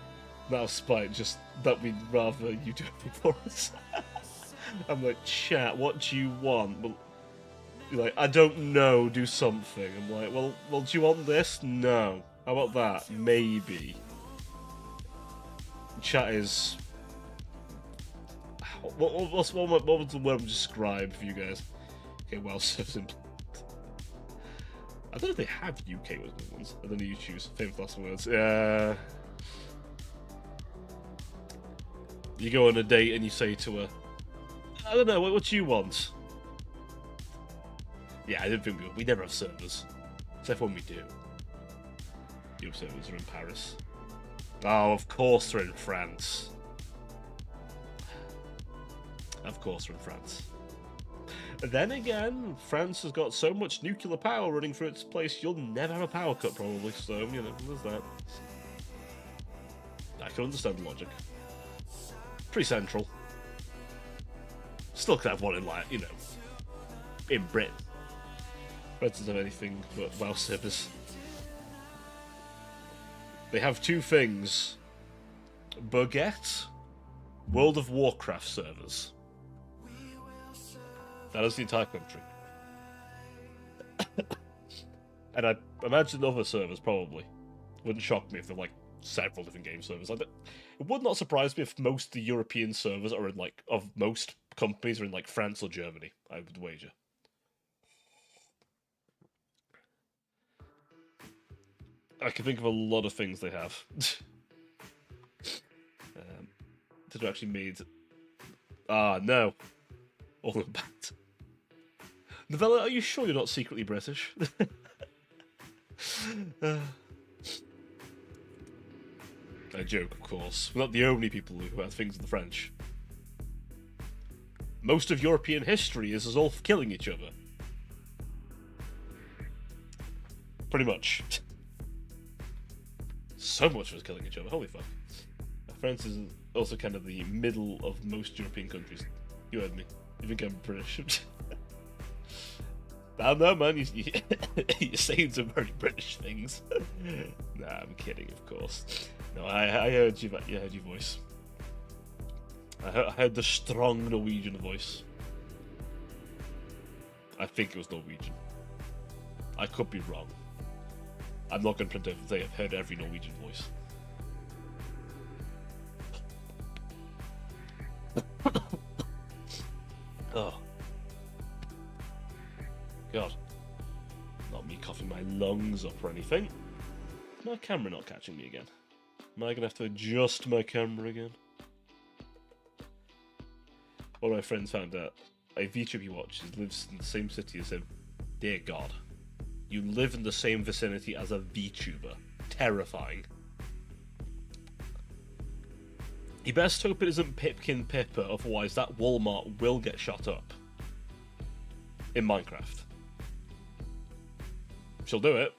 Now spite, just that we'd rather you do it for us. I'm like, chat, what do you want? Well, you're like, I don't know, do something. I'm like, well, do you want this? No. How about that? Maybe. Chat is... what was the word to describe for you guys? Okay, well, I don't know if they have UK ones. I don't know you choose. Favorite last words. You go on a date and you say to her, I don't know, what do you want? Yeah, I don't think we never have servers. Except when we do. Your servers are in Paris. Oh, of course they're in France. Of course they're in France. Then again, France has got so much nuclear power running through its place, you'll never have a power cut probably, so, you know, there's that. I can understand the logic. Pretty central. Still could have one in, like, you know, in Britain. Britain doesn't have anything but WoW servers. They have two things. Baguette, World of Warcraft servers. That is the entire country. And I imagine other servers probably. Wouldn't shock me if they're like several different game servers. Like, it would not surprise me if most of the European servers are in like of most companies are in like France or Germany. I would wager. I can think of a lot of things they have. That are actually made. Ah, no. All in bad. Novella, are you sure you're not secretly British? I joke, of course. We're not the only people who have things in the French. Most of European history is us all killing each other. Pretty much. So much of us killing each other, holy fuck. France is also kind of the middle of most European countries. You heard me. You think I'm British? I don't know, man. You're saying some very British things. Nah, I'm kidding, of course. No, I heard you. I heard your voice. I heard the strong Norwegian voice. I think it was Norwegian. I could be wrong. I'm not going to pretend to say I've heard every Norwegian voice. Oh. God. Not me coughing my lungs up or anything. My camera not catching me again. Am I going to have to adjust my camera again? One of my friends found out a VTuber he watches lives in the same city as him. Dear God. You live in the same vicinity as a VTuber. Terrifying. You best hope it isn't Pipkin Pippa, otherwise that Walmart will get shot up. In Minecraft. She'll do it.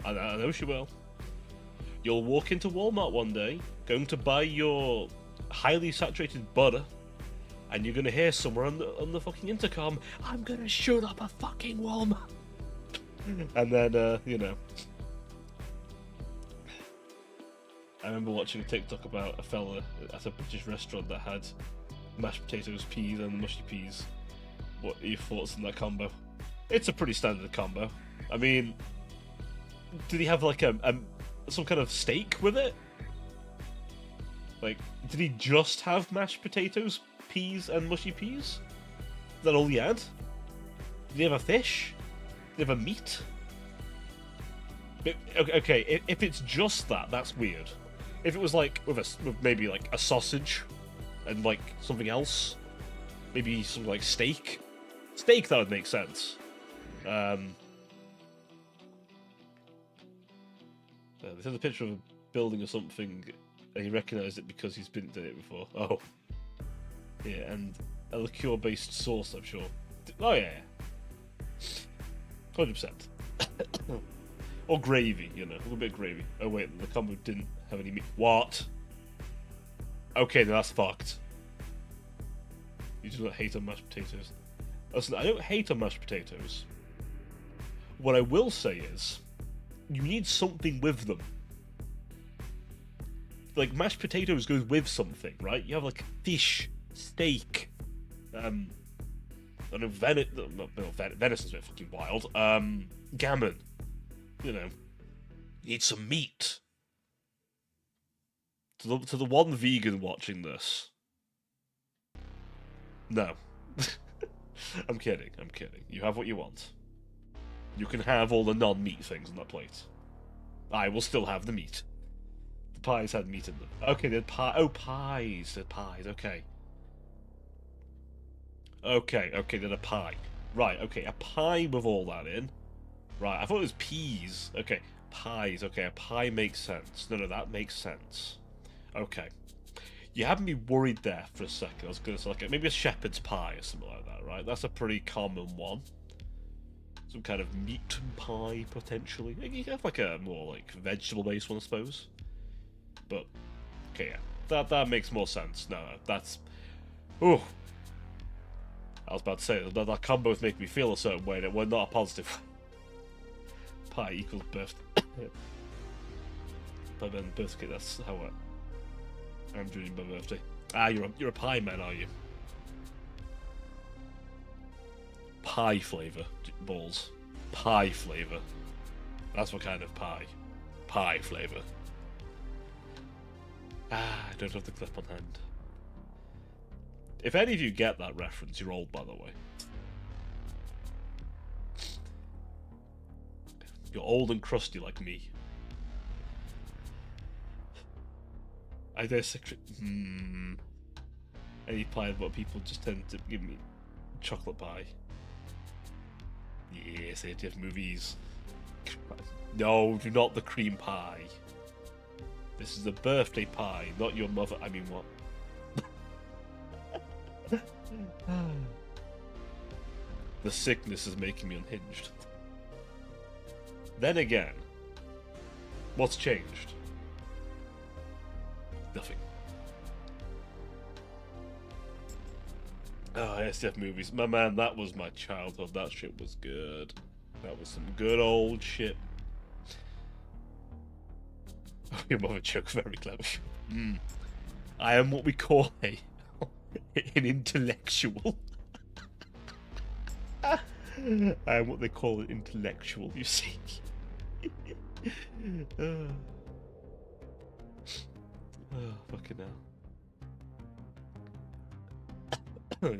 I know she will. You'll walk into Walmart one day, going to buy your highly saturated butter, and you're gonna hear somewhere on the fucking intercom, "I'm gonna shoot up a fucking Walmart." And then, you know. I remember watching a TikTok about a fella at a British restaurant that had mashed potatoes, peas, and mushy peas. What are your thoughts on that combo? It's a pretty standard combo. I mean, did he have like some kind of steak with it? Like, did he just have mashed potatoes, peas, and mushy peas? Is that all he had? Did he have a fish? Did he have a meat? Okay, if it's just that, that's weird. If it was like with maybe like a sausage and like something else, maybe something like steak, that would make sense. This is a picture of a building or something, and he recognised it because he's been to it before. Oh, yeah, and a liqueur-based sauce, I'm sure. Oh yeah, 100%. Or gravy, you know, a little bit of gravy. Oh wait, the combo didn't have any meat. What? Okay, then that's fucked. You do not hate on mashed potatoes. Listen, I don't hate on mashed potatoes. What I will say is, you need something with them. Like, mashed potatoes goes with something, right? You have, like, fish, steak, I don't know, venison's a bit fucking wild. Gammon. You know, you need some meat. To the one vegan watching this. No. I'm kidding. You have what you want. You can have all the non-meat things on that plate. I will still have the meat. The pies had meat in them. Okay, they had pie. Oh, pies. They had pies. Okay. Okay, then a pie. Right, okay, a pie with all that in. Right, I thought it was peas. Okay, pies. Okay, a pie makes sense. No, that makes sense. Okay. You had me worried there for a second. I was going to say, like, maybe a shepherd's pie or something like that, right? That's a pretty common one. Some kind of meat pie, potentially. You can have, like, a more, like, vegetable-based one, I suppose. But, okay, yeah. That makes more sense. No, that's... Ooh. I was about to say, that combo is making me feel a certain way, that we're not a positive. Pie equals birthday. But then birthday, that's how I'm judging my birthday. Ah, you're a pie man, are you? Pie flavour. Balls. Pie flavour. That's what kind of pie. Pie flavour. I don't have the clip on hand. If any of you get that reference, you're old, by the way. You're old and crusty like me. I dare say... Any pie, but people just tend to give me chocolate pie. Yes, 80th movies. No, do not the cream pie. This is a birthday pie, not your mother. I mean, what? The sickness is making me unhinged. Then again, what's changed? Nothing. Oh, SDF movies. My man, that was my childhood. That shit was good. That was some good old shit. Your mother joke, very clever. I am what we call an intellectual. I am what they call an intellectual, you see. Oh, fucking hell.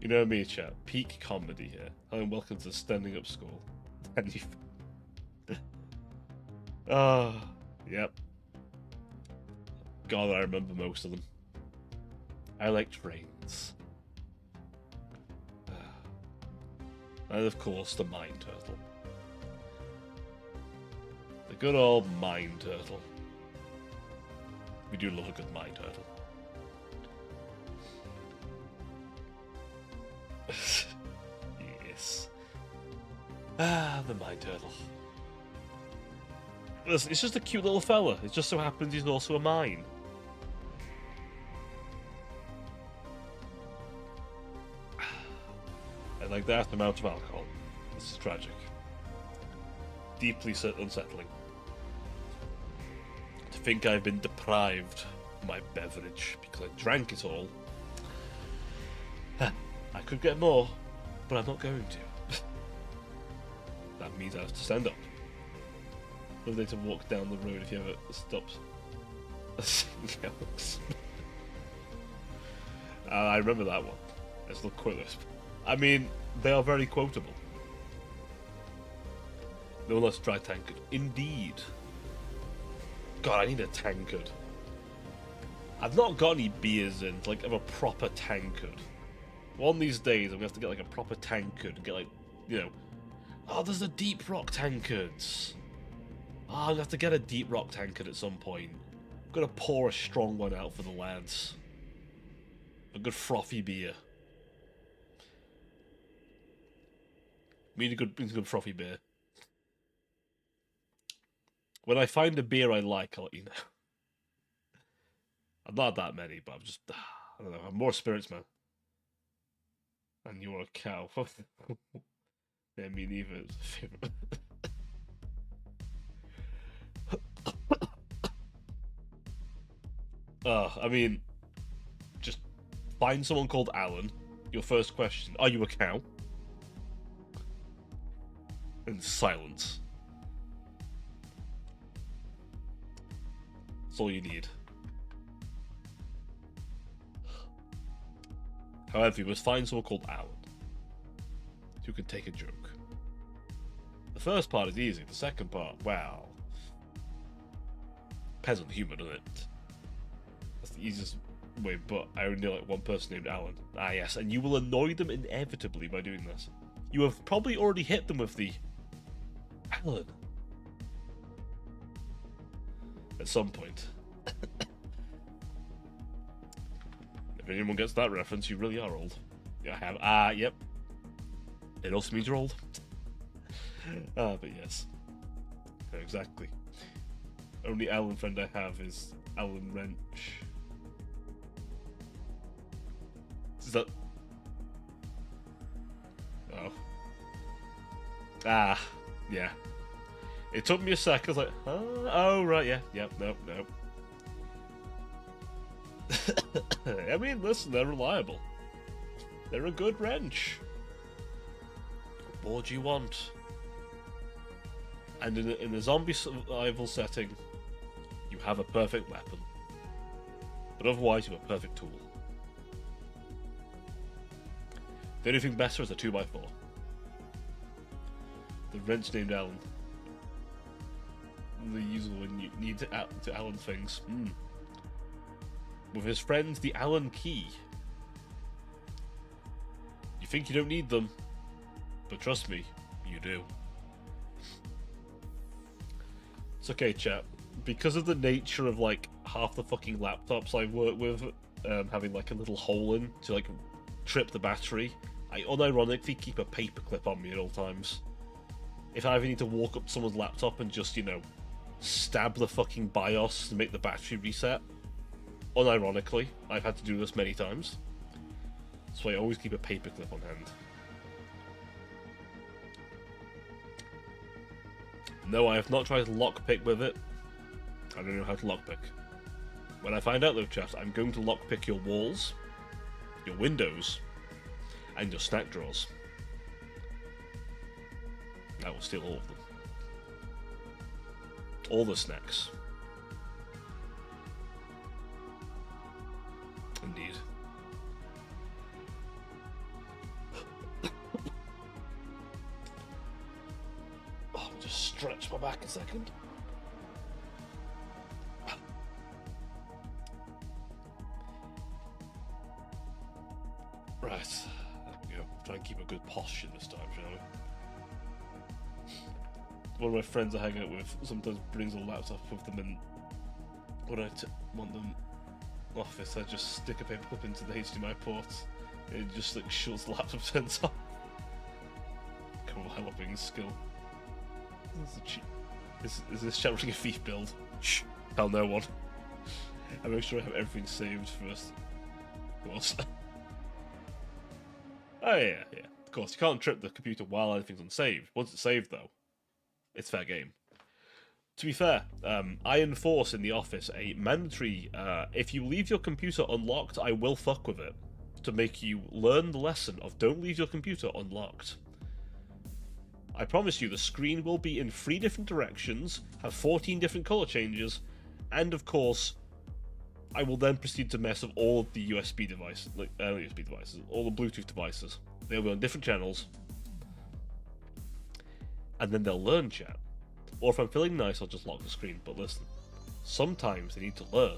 You know me, chat. Peak comedy here. Hello and welcome to Standing Up School. And you... yep. God, I remember most of them. I like trains. And of course, the Mine Turtle. The good old Mine Turtle. We do love a good Mine Turtle. Yes. The Mine Turtle. It's just a cute little fella. It just so happens he's also a mine. And like that amount of alcohol. This is tragic. Deeply unsettling. To think I've been deprived of my beverage because I drank it all. I could get more, but I'm not going to. That means I have to stand up. Lovely to walk down the road if you ever stopped. I remember that one. Let's look quote list. I mean, they are very quotable. No less dry tankard. Indeed. God, I need a tankard. I've not got any beers in, like, of a proper tankard. One of these days, I'm gonna have to get, like, a proper tankard and get, like, you know... Oh, there's the deep rock tankards. Oh, I'm gonna have to get a deep rock tankard at some point. I'm gonna pour a strong one out for the lads. A good frothy beer. Mean a good frothy beer. When I find a beer I like, I'll let you know. I'm not that many, but I'm just... I don't know, I'm more spirits, man. And you're a cow. Yeah, me neither. I mean, just find someone called Alan. Your first question, are you a cow? And silence. That's all you need. However, you must find someone called Alan who can take a joke. The first part is easy. The second part, wow. Depends on the humour, doesn't it? That's the easiest way, but I only know like one person named Alan. Ah, yes, and you will annoy them inevitably by doing this. You have probably already hit them with the Alan at some point. If anyone gets that reference, you really are old. Yeah, I have. Ah, yep. It also means you're old. But yes. Exactly. Only Alan friend I have is Alan Wrench. Is that... Oh. Ah, yeah. It took me a sec, I was like, oh, right, yeah, yep, nope. I mean, listen, they're reliable. They're a good wrench. What more do you want? And in a zombie survival setting, you have a perfect weapon. but otherwise you're a perfect tool. The only thing better is a 2x4. The wrench named Alan. The usual when you need to Alan things. With his friend, the Allen key. You think you don't need them, but trust me, you do. It's okay, chat. Because of the nature of like half the fucking laptops I work with, having like a little hole in to like trip the battery, I unironically keep a paperclip on me at all times. If I ever need to walk up to someone's laptop and just, you know, stab the fucking BIOS to make the battery reset, unironically, I've had to do this many times. So I always keep a paperclip on hand. No, I have not tried to lockpick with it. I don't know how to lockpick. When I find out though, chat, I'm going to lockpick your walls, your windows, and your snack drawers. I will steal all of them. All the snacks. Indeed. I'll just stretch my back a second. Right. There we go. Try and keep a good posture this time, shall we? One of my friends I hang out with sometimes brings a laptop with them, and when I want them office, I just stick a paperclip into the HDMI port, and it just like shuts the laptop turns off. Developing skill. Is this chat running a thief build? Shh, tell no one. I make sure I have everything saved first. Of course. Oh yeah. Of course, you can't trip the computer while anything's unsaved. Once it's saved, though, it's fair game. To be fair, I enforce in the office a mandatory, if you leave your computer unlocked, I will fuck with it, to make you learn the lesson of don't leave your computer unlocked. I promise you the screen will be in 3 different directions, have 14 different colour changes, and of course, I will then proceed to mess with all of the USB devices, like USB devices, all the Bluetooth devices. They'll be on different channels, and then they'll learn chat. Or if I'm feeling nice, I'll just lock the screen. But listen, sometimes they need to learn,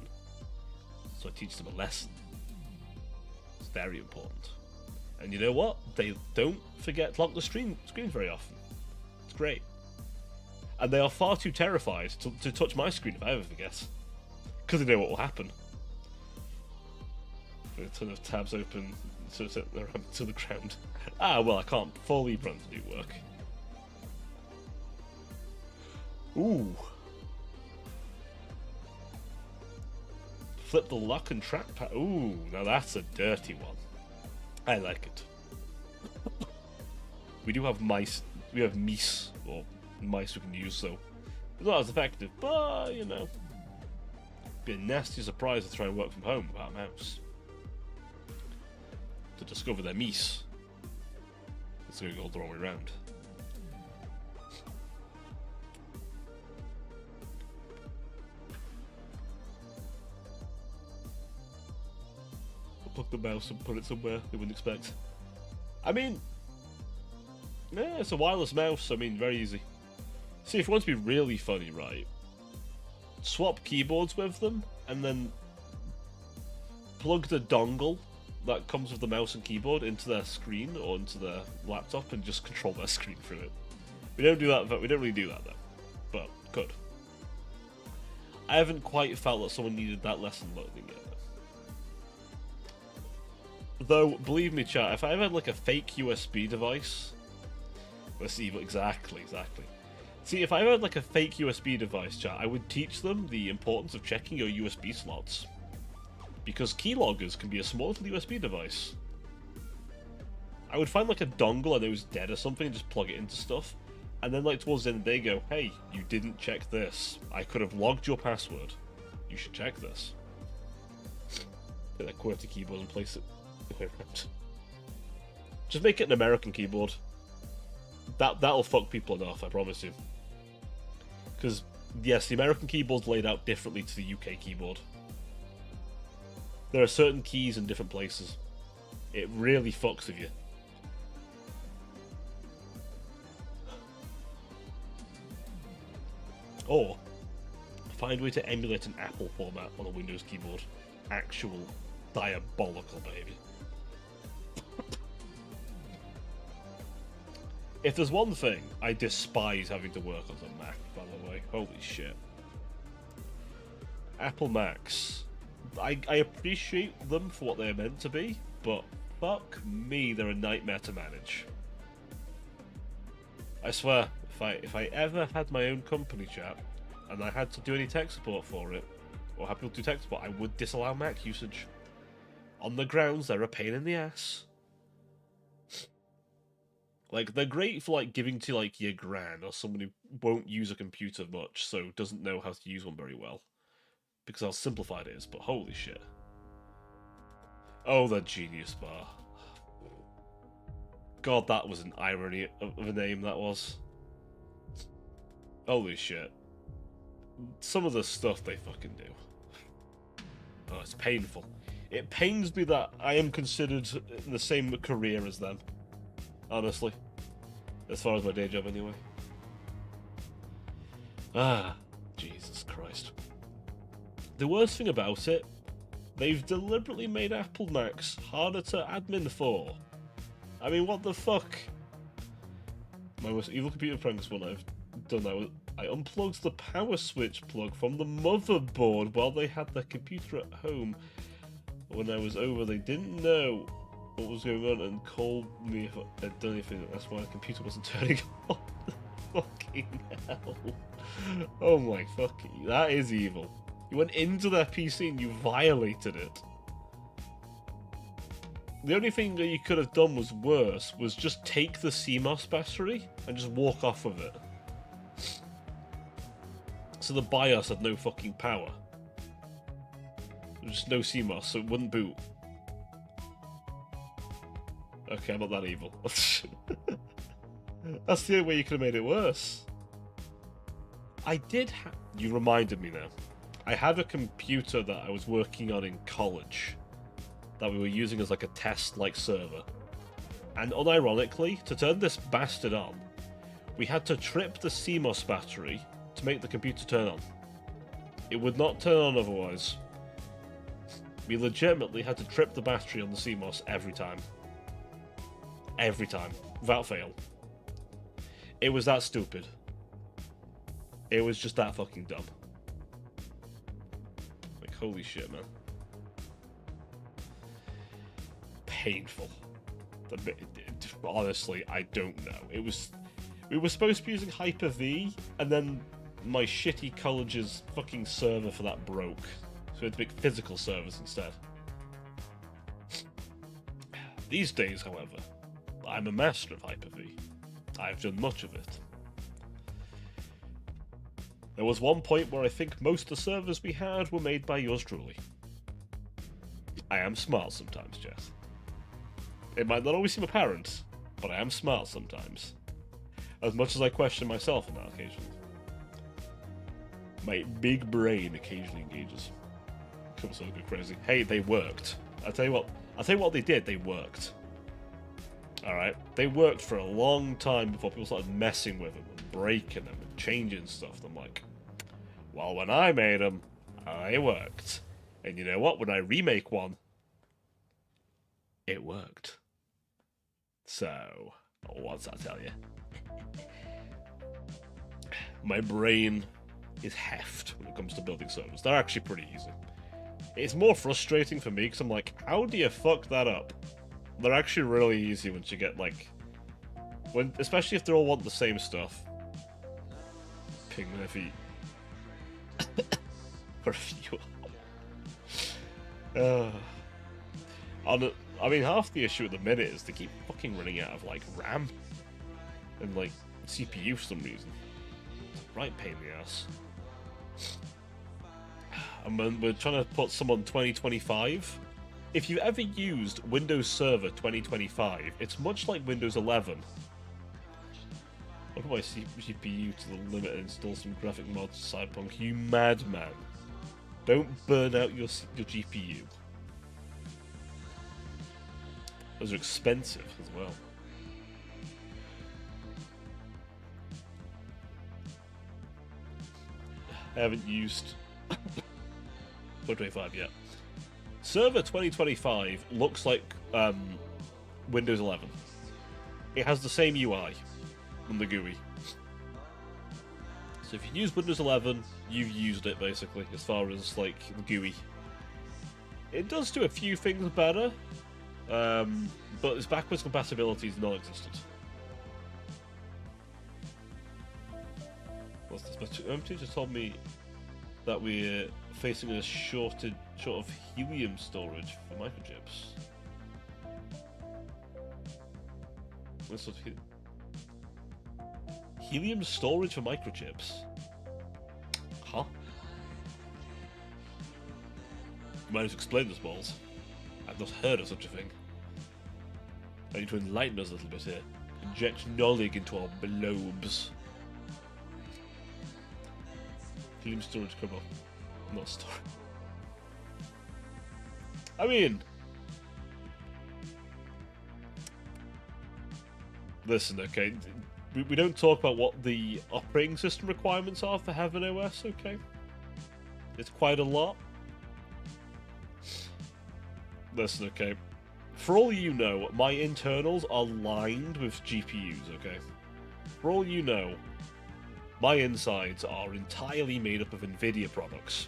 so I teach them a lesson. It's very important. And you know what? They don't forget to lock the screen very often. It's great. And they are far too terrified to touch my screen if I ever forget, because they know what will happen. A ton of tabs open to the ground. Well, I can't fully run to do work. Ooh. Flip the lock and trackpad. Ooh, now that's a dirty one. I like it. We do have mice. We have mice, or mice we can use, so it's not as effective, but, you know. Be a nasty surprise to try and work from home without a mouse. To discover their mice. It's going to go all the wrong way around. Plug the mouse and put it somewhere they wouldn't expect. I mean, yeah, it's a wireless mouse. I mean, very easy. See, if you want to be really funny, right? Swap keyboards with them, and then plug the dongle that comes with the mouse and keyboard into their screen or into their laptop, and just control their screen through it. We don't do that. We don't really do that though, but could. I haven't quite felt that someone needed that lesson learning yet. Though, believe me, chat, if I ever had like a fake USB device, let's see, exactly. See, if I ever had like a fake USB device, chat, I would teach them the importance of checking your USB slots, because keyloggers can be a small little USB device. I would find like a dongle I know is dead or something and just plug it into stuff, and then like towards the end of the day go, hey, you didn't check this. I could have logged your password. You should check this. Get that QWERTY keyboard and place it. Just make it an American keyboard. That'll fuck people enough, I promise you. Because yes, the American keyboard's laid out differently to the UK keyboard. There are certain keys in different places. It really fucks with you. Or find a way to emulate an Apple format on a Windows keyboard. Actual diabolical, baby. If there's one thing, I despise having to work on a Mac, by the way. Holy shit. Apple Macs. I appreciate them for what they're meant to be, but fuck me, they're a nightmare to manage. I swear, if I ever had my own company, chat, and I had to do any tech support for it, or have people do tech support, I would disallow Mac usage. On the grounds they're a pain in the ass. Like, they're great for, like, giving to, like, your gran or someone who won't use a computer much, so doesn't know how to use one very well. Because how simplified it is, but holy shit. Oh, the Genius Bar. God, that was an irony of a name, that was. Holy shit. Some of the stuff they fucking do. Oh, it's painful. It pains me that I am considered in the same career as them. Honestly. As far as my day job, anyway. Ah, Jesus Christ. The worst thing about it, they've deliberately made Apple Macs harder to admin for. I mean, what the fuck? My most evil computer pranks one I've done that was I unplugged the power switch plug from the motherboard while they had their computer at home. When I was over, they didn't know what was going on and called me if I'd done anything. That's why the computer wasn't turning on. Fucking hell. Oh my fucking... That is evil. You went into their PC and you violated it. The only thing that you could have done was worse, was just take the CMOS battery and just walk off of it. So the BIOS had no fucking power. Just no CMOS, so it wouldn't boot. Okay, I'm not that evil. That's the only way you could have made it worse. I did you reminded me now. I had a computer that I was working on in college that we were using as like a test-like server. And unironically, to turn this bastard on, we had to trip the CMOS battery to make the computer turn on. It would not turn on otherwise. We legitimately had to trip the battery on the CMOS every time. Every time. Without fail. It was that stupid. It was just that fucking dumb. Like, holy shit, man. Painful. Honestly, I don't know. It was... We were supposed to be using Hyper-V, and then my shitty college's fucking server for that broke. So we had to make physical servers instead. These days, however, I'm a master of Hyper-V. I've done much of it. There was one point where I think most of the servers we had were made by yours truly. I am smart sometimes, Jess. It might not always seem apparent, but I am smart sometimes. As much as I question myself on that occasion. My big brain occasionally engages. Comes so good crazy. Hey, they worked. I'll tell you what they did, they worked. Alright? They worked for a long time before people started messing with them and breaking them and changing stuff. I'm like, well, when I made them, I worked. And you know what? When I remake one, it worked. So, what's that tell you? My brain is heft when it comes to building servers. They're actually pretty easy. It's more frustrating for me because I'm like, how do you fuck that up? They're actually really easy once you get like, especially if they all want the same stuff. Ping their feet. For a few. I mean, half the issue at the minute is they keep fucking running out of like RAM and like CPU for some reason. It's a right pain in the ass. And we're trying to put some on 2025. If you've ever used Windows Server 2025, it's much like Windows 11. I'll put my GPU to the limit and install some graphic mods to Cyberpunk. You madman. Don't burn out your GPU. Those are expensive as well. I haven't used 2025 yet. Server 2025 looks like Windows 11. It has the same UI on the GUI. So if you use Windows 11, you've used it basically, as far as like the GUI. It does do a few things better, but its backwards compatibility is non-existent. What's this? My teacher told me that we're facing a shortage of helium storage for microchips. This sort of helium storage for microchips? Huh? You might have explained this, balls. I've not heard of such a thing. I need to enlighten us a little bit here. Inject knowledge into our globes. Helium storage cover. Not storage. I mean... Listen, okay, we don't talk about what the operating system requirements are for Heaven OS, okay? It's quite a lot. Listen, okay, for all you know, my internals are lined with GPUs, okay? For all you know, my insides are entirely made up of NVIDIA products.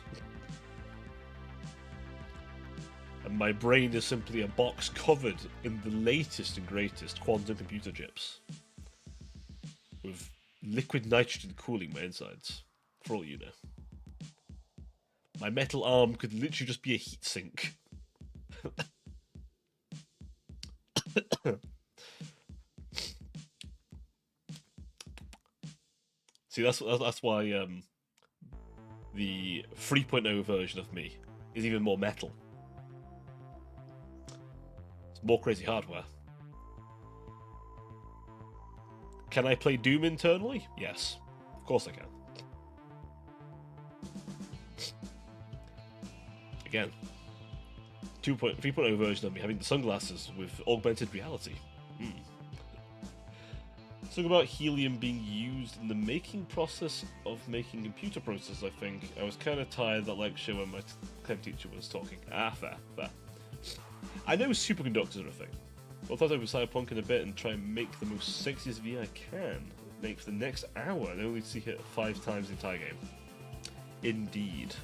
And my brain is simply a box covered in the latest and greatest quantum computer chips. With liquid nitrogen cooling my insides, for all you know. My metal arm could literally just be a heatsink. See, that's why the 3.0 version of me is even more metal. It's more crazy hardware. Can I play Doom internally? Yes, of course I can. Again, 3.0 version of me having the sunglasses with augmented reality. Something about helium being used in the making process of making computer processors, I think. I was kind of tired that lecture when my chem teacher was talking. Fair. I know superconductors are a thing. I'll talk about Cyberpunk in a bit and try and make the most sexiest V I can. Make for the next hour and only see it 5 times the entire game. Indeed.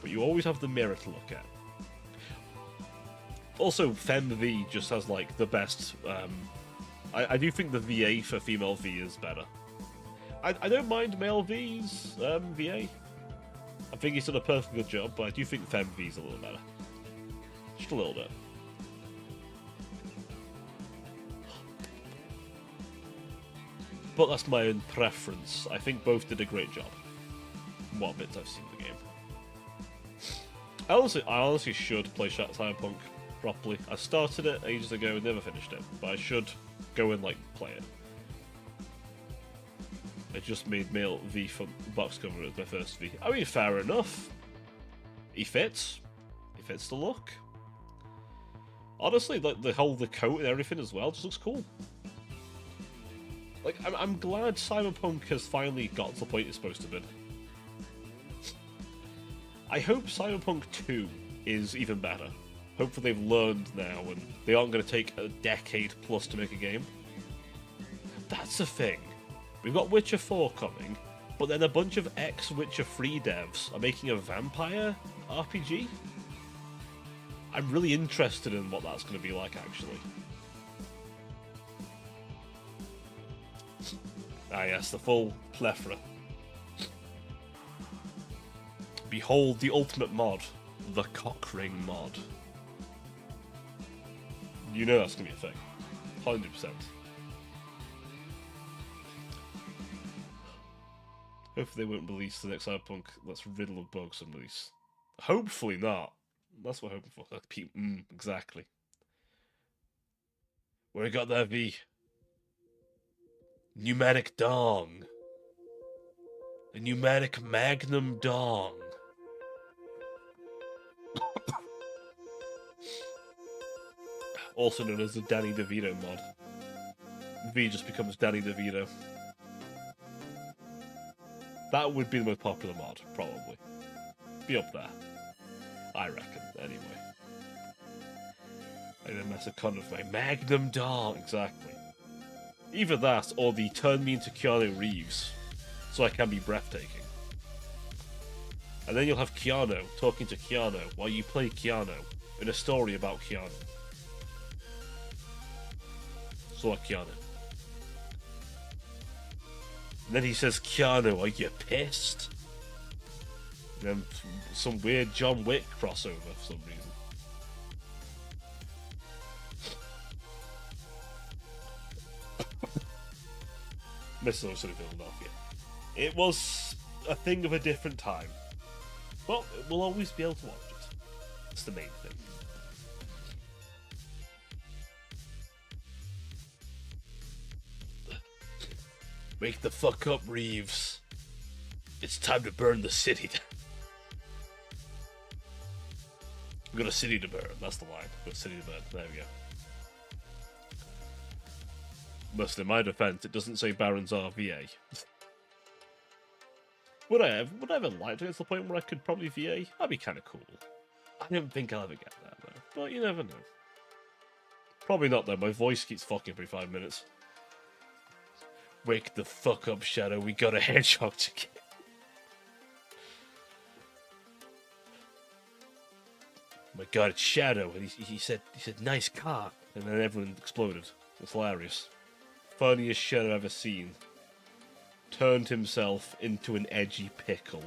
But you always have the mirror to look at. Also, FemV just has like the best. I do think the VA for female V is better. I don't mind male V's VA. I think he's done a perfectly good job, but I do think FemV's a little better. Just a little bit. But that's my own preference. I think both did a great job. What bits I've seen of the game. I honestly should play Cyberpunk properly. I started it ages ago and never finished it, but I should go and like play it. I just made male V for box cover as my first V. I mean, fair enough. He fits. He fits the look. Honestly, like the coat and everything as well just looks cool. Like, I'm glad Cyberpunk has finally got to the point it's supposed to be. I hope Cyberpunk 2 is even better. Hopefully they've learned now and they aren't going to take a decade plus to make a game. That's the thing. We've got Witcher 4 coming, but then a bunch of ex-Witcher 3 devs are making a vampire RPG? I'm really interested in what that's going to be like, actually. Ah yes, the full plethora. Behold the ultimate mod, the Cockring mod. You know that's going to be a thing. 100%. Hopefully they won't release the next Cyberpunk that's riddled of bugs and release. Hopefully not. That's what I'm hoping for. Exactly. Where I got that V? Pneumatic dong. A pneumatic magnum dong. also known as the Danny DeVito mod. V just becomes Danny DeVito. That would be the most popular mod, probably. Be up there. I reckon, anyway. And then that's a con of my Magnum Dart, exactly. Either that, or the turn me into Keanu Reeves, so I can be breathtaking. And then you'll have Keanu talking to Keanu while you play Keanu in a story about Keanu. So like Keanu. And then he says, Keanu, are you pissed? And then some weird John Wick crossover for some reason. Mr. City Philadelphia. It was a thing of a different time. But we'll always be able to watch it. That's the main thing. Wake the fuck up, Reeves. It's time to burn the city down. We've got a city to burn. That's the line. We've got a city to burn. There we go. But in my defense, it doesn't say Barons are VA. Would I ever like to get to the point where I could probably VA? That'd be kind of cool. I don't think I'll ever get there, though. But you never know. Probably not, though. My voice keeps fucking every 5 minutes. Wake the fuck up, Shadow. We got a hedgehog to get. Oh my god, it's Shadow. And he said, nice car. And then everyone exploded. It's hilarious. Funniest Shadow I've ever seen. Turned himself into an edgy pickle.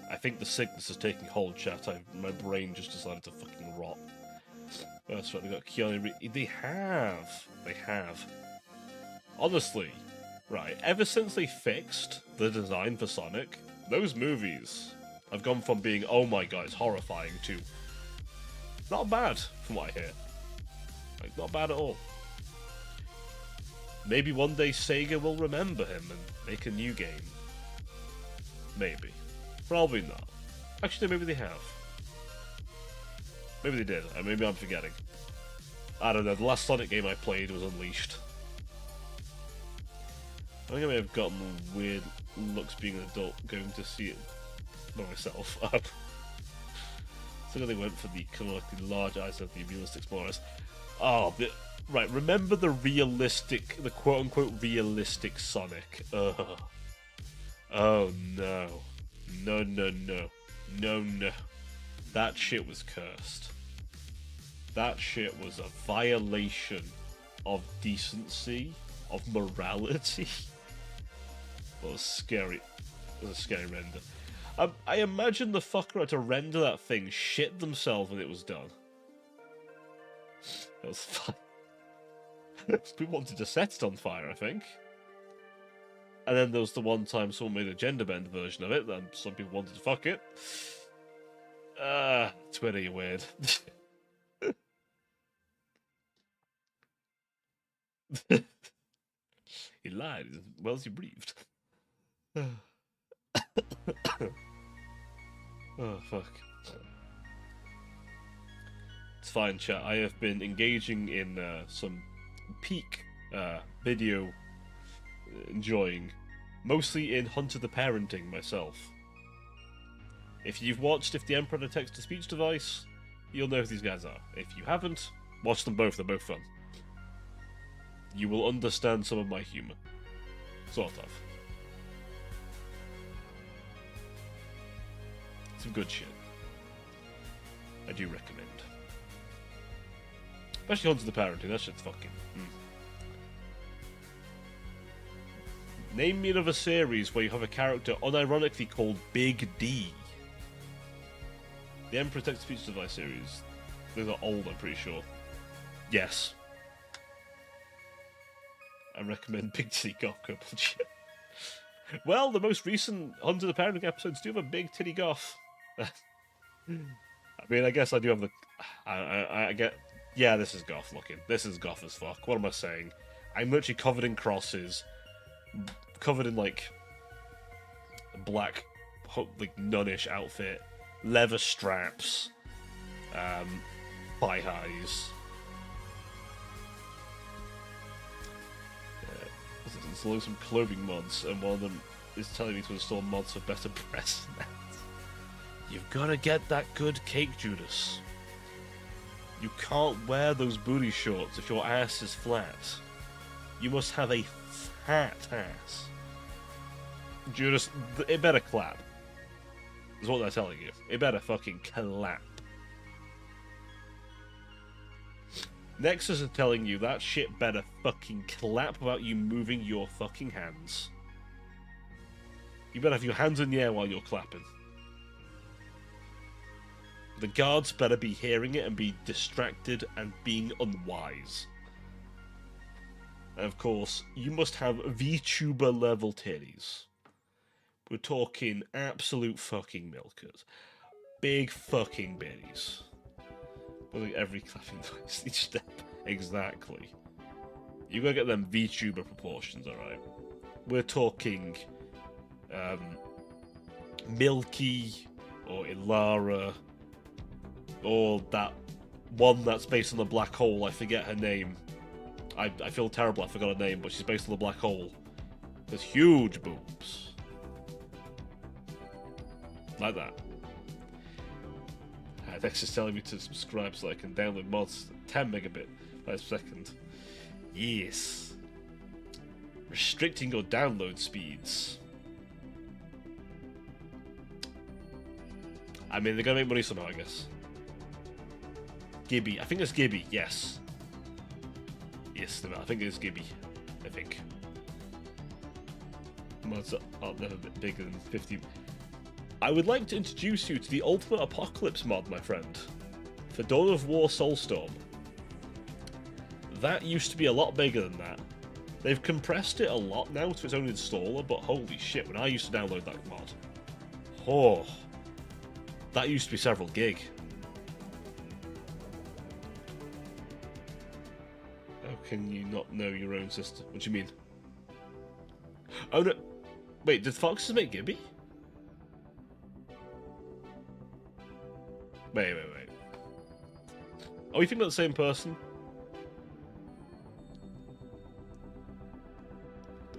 I think the sickness is taking hold, chat. My brain just decided to fucking rot. That's right, they got Keanu Reeves. They have. Honestly, right, ever since they fixed the design for Sonic, those movies have gone from being, oh my god, it's horrifying, to not bad, from what I hear. Like, not bad at all. Maybe one day Sega will remember him and make a new game. Maybe. Probably not. Actually, maybe they have. Maybe they did. Maybe I'm forgetting. I don't know. The last Sonic game I played was Unleashed. I think I may have gotten weird looks being an adult going to see it by myself. So they went for the kind of like the large eyes of the realistic explorers. Oh, right. Remember the quote-unquote realistic Sonic? Oh no. No. That shit was cursed. That shit was a violation of decency, of morality. It was scary. It was a scary render. I imagine the fucker had to render that thing, shit themselves, and it was done. It was fine. People wanted to set it on fire, I think. And then there was the one time someone made a gender bend version of it, then some people wanted to fuck it. Twitter, you're weird. He lied as well as he breathed. Oh, fuck. It's fine, chat. I have been engaging in some peak video enjoying, mostly in Hunter the Parenting myself. If you've watched If the Emperor Had a Text-to-Speech Device, you'll know who these guys are. If you haven't, watch them both, they're both fun. You will understand some of my humour. Sort of. Some good shit. I do recommend. Especially Hunter the Parenting, that shit's fucking... Name me another series where you have a character unironically called Big D. The Emperor Text-to-Speech Device series. Those are old, I'm pretty sure. Yes. I recommend Big Titty Goth couple shit. Well, the most recent Hunter the Parenting episodes do have a big titty goth. I mean, I guess I do have the... I get... Yeah, this is goth looking. This is goth as fuck. What am I saying? I'm literally covered in crosses. Covered in, like, black, like, nunnish outfit. leather straps, thigh highs. Install some clothing mods, and one of them is telling me to install mods for better breast net. You've got to get that good cake, Judas. You can't wear those booty shorts if your ass is flat. You must have a fat ass. Judas, it better clap. Is what they're telling you. It better fucking clap. Nexus are telling you that shit better fucking clap without you moving your fucking hands. You better have your hands in the air while you're clapping. The guards better be hearing it and be distracted and being unwise. And of course, you must have VTuber level titties. We're talking absolute fucking milkers. Big fucking bitties. With every clapping noise each step. Exactly. You gotta get them VTuber proportions, alright? We're talking Milky or Ilara or that one that's based on the black hole. I forget her name. I feel terrible I forgot her name, but she's based on the black hole. There's huge boobs. Like that. Dex is telling me to subscribe so I can download mods 10 megabit per second. Yes. Restricting your download speeds. I mean, they're gonna make money somehow, I guess. Gibby. I think it's Gibby, yes. Yes, I think it's Gibby. I think. Mods are never bigger than 50. I would like to introduce you to the Ultimate Apocalypse mod, my friend, for Dawn of War Soulstorm. That used to be a lot bigger than that. They've compressed it a lot now to its own installer, but holy shit, when I used to download that mod, oh, that used to be several gig. How can you not know your own sister? What do you mean? Oh no, wait, did Foxes make Gibby? Wait. Are we thinking about the same person?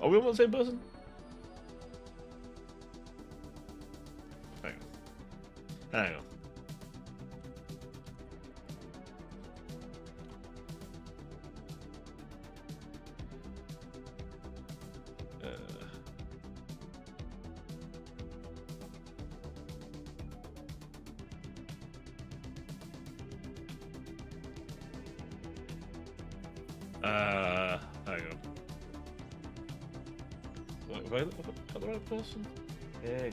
Are we about the same person? Hang on. Hang on. Have I got the right person? Hang on.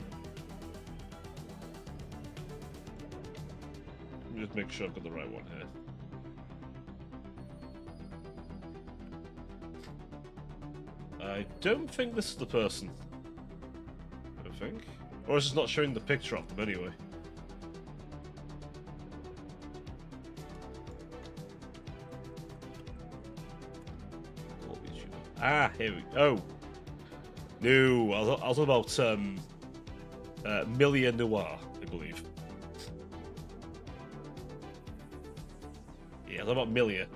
Let me just make sure I've got the right one here. I don't think this is the person. I think. Or it's just not showing the picture of them anyway. Ah, here we go. Oh. No, I was about Milia Noir, I believe. Yeah, I was about Milia.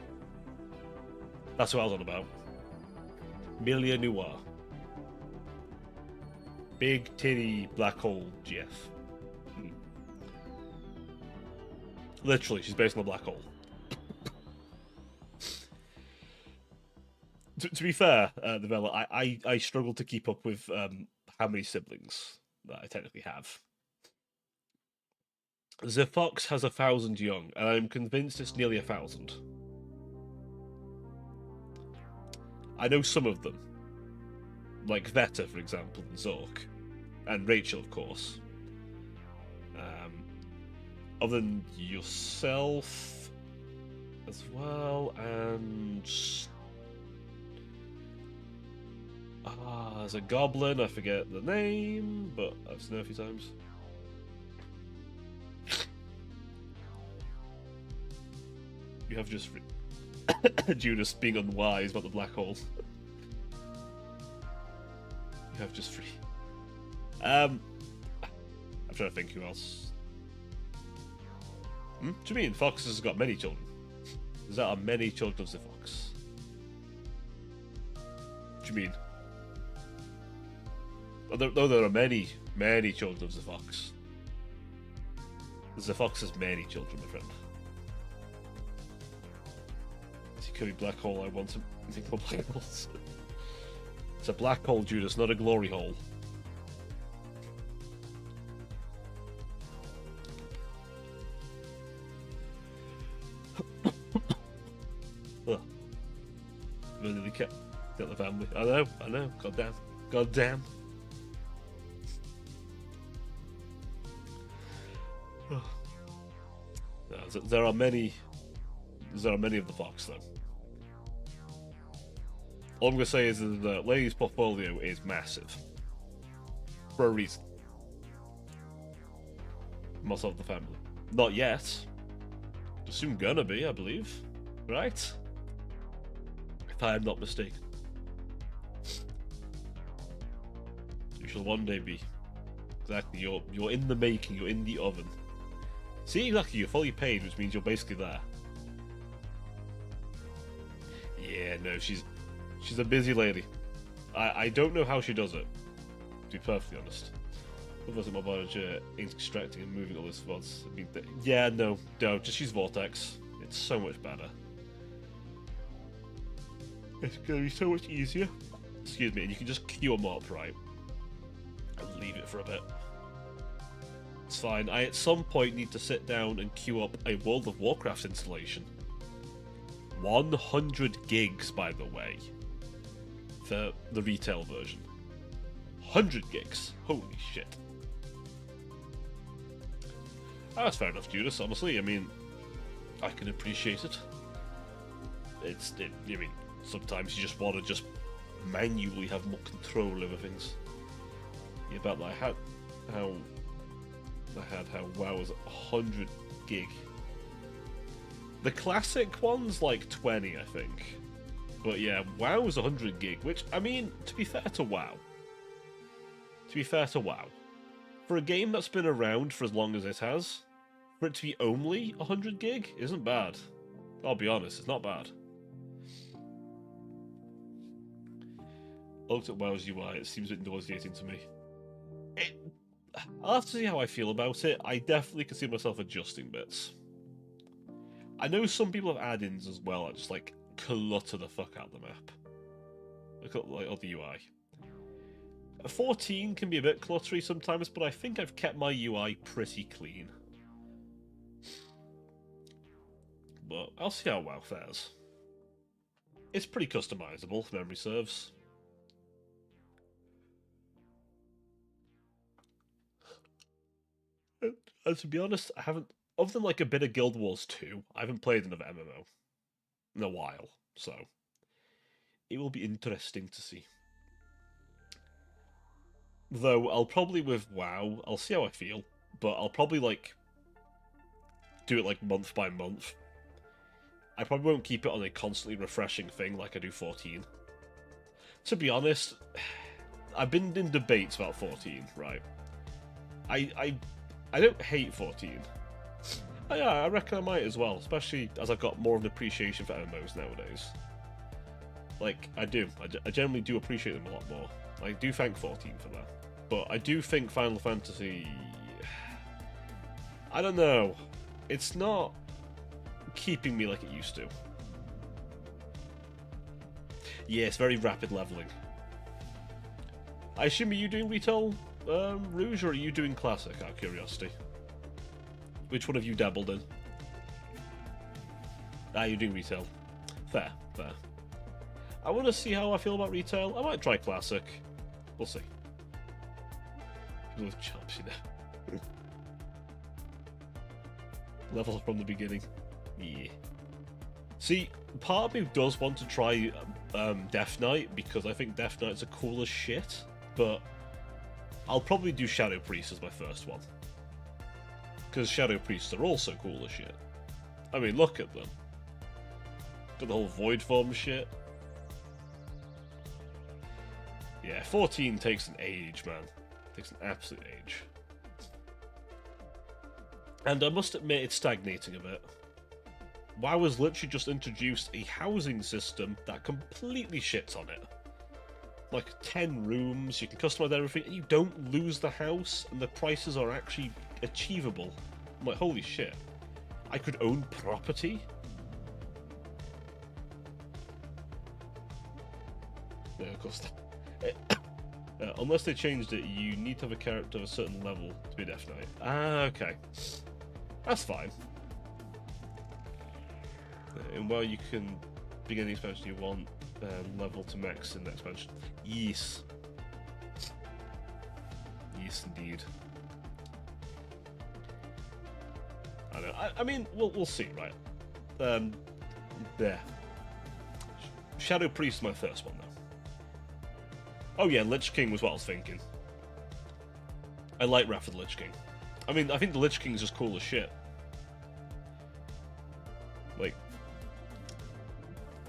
That's what I was on about. Milia Noir. Big titty black hole GF. Literally, she's based on a black hole. To be fair, Novella, I struggle to keep up with how many siblings that I technically have. The fox has 1,000 young, and I'm convinced it's nearly 1,000. I know some of them, like Veta, for example, and Zork, and Rachel, of course. Other than yourself, as well, and there's a goblin, I forget the name, but I've seen it a few times. You have just Judas being unwise about the black hole. You have just free. I'm trying to think who else. Hmm? What do you mean? Fox has got many children. There are many children of the fox. What do you mean? There are many children of the fox. The fox has many children, my friend. It could be black hole. I want to make more black holes. It's a black hole, Judas, not a glory hole. Really kept the family. I know. God damn. No, there are many of the fox, though. All I'm gonna say is that the lady's portfolio is massive for a reason. Must have the family. Not yet. Soon gonna be, I believe. Right? If I am not mistaken. You shall one day be. Exactly, you're in the making, you're in the oven. See, exactly, you're fully paid, which means you're basically there. Yeah, no, she's a busy lady. I don't know how she does it, to be perfectly honest. Otherwise, my biology extracting and moving all this VODs. I mean, yeah, no, just use Vortex. It's so much better. It's gonna be so much easier. Excuse me, and you can just queue them up, right? And leave it for a bit. It's fine. I at some point need to sit down and queue up a World of Warcraft installation. 100 gigs, by the way, for the retail version. 100 gigs. Holy shit. Oh, that's fair enough, Judas. Honestly, I mean, I can appreciate it. I mean, sometimes you just want to just manually have more control over things. Yeah, but like how WoW was 100 gig. The classic one's like 20, I think. But yeah, WoW was 100 gig, which, I mean, to be fair to WoW, for a game that's been around for as long as it has, for it to be only 100 gig isn't bad. I'll be honest, it's not bad. I looked at WoW's UI, it seems a bit nauseating to me. I'll have to see how I feel about it. I definitely can see myself adjusting bits. I know some people have add-ins as well that just like clutter the fuck out of the map. Look at like the UI. 14 can be a bit cluttery sometimes, but I think I've kept my UI pretty clean. But I'll see how WoW fares. It's pretty customizable, if memory serves. And to be honest, I haven't, other than like a bit of Guild Wars 2, I haven't played another MMO in a while, so it will be interesting to see. Though I'll probably with WoW, I'll see how I feel, but I'll probably like do it like month by month. I probably won't keep it on a constantly refreshing thing like I do 14. To be honest, I've been in debates about 14, right? I don't hate 14. Oh, yeah, I reckon I might as well, especially as I've got more of an appreciation for MMOs nowadays. Like, I do. I generally do appreciate them a lot more. I do thank 14 for that. But I do think Final Fantasy... I don't know. It's not keeping me like it used to. Yeah, it's very rapid leveling. I assume, are you doing retail, Rouge, or are you doing classic, out of curiosity? Which one have you dabbled in? Ah, you're doing retail. Fair, fair. I want to see how I feel about retail. I might try classic. We'll see. People with chops, you know. Level from the beginning. Yeah. See, part of me does want to try Death Knight, because I think Death Knight's a cool as shit, but I'll probably do Shadow Priest as my first one. Because Shadow Priests are also cool as shit. I mean, look at them. Got the whole Void Form shit. Yeah, 14 takes an age, man. Takes an absolute age. And I must admit, it's stagnating a bit. WoW has literally just introduced a housing system that completely shits on it. Like 10 rooms, you can customize everything, and you don't lose the house, and the prices are actually achievable. I'm like, holy shit. I could own property? Yeah, of course. Unless they changed it, you need to have a character of a certain level to be a Death Knight. Ah, okay. That's fine. And while you can begin the expansion you want, level to max in the expansion. Yes. Yes, indeed. I know. I mean, we'll see, right? There. Shadow Priest is my first one, though. Oh yeah, Lich King was what I was thinking. I like Wrath of the Lich King. I mean, I think the Lich King is just cool as shit. Like,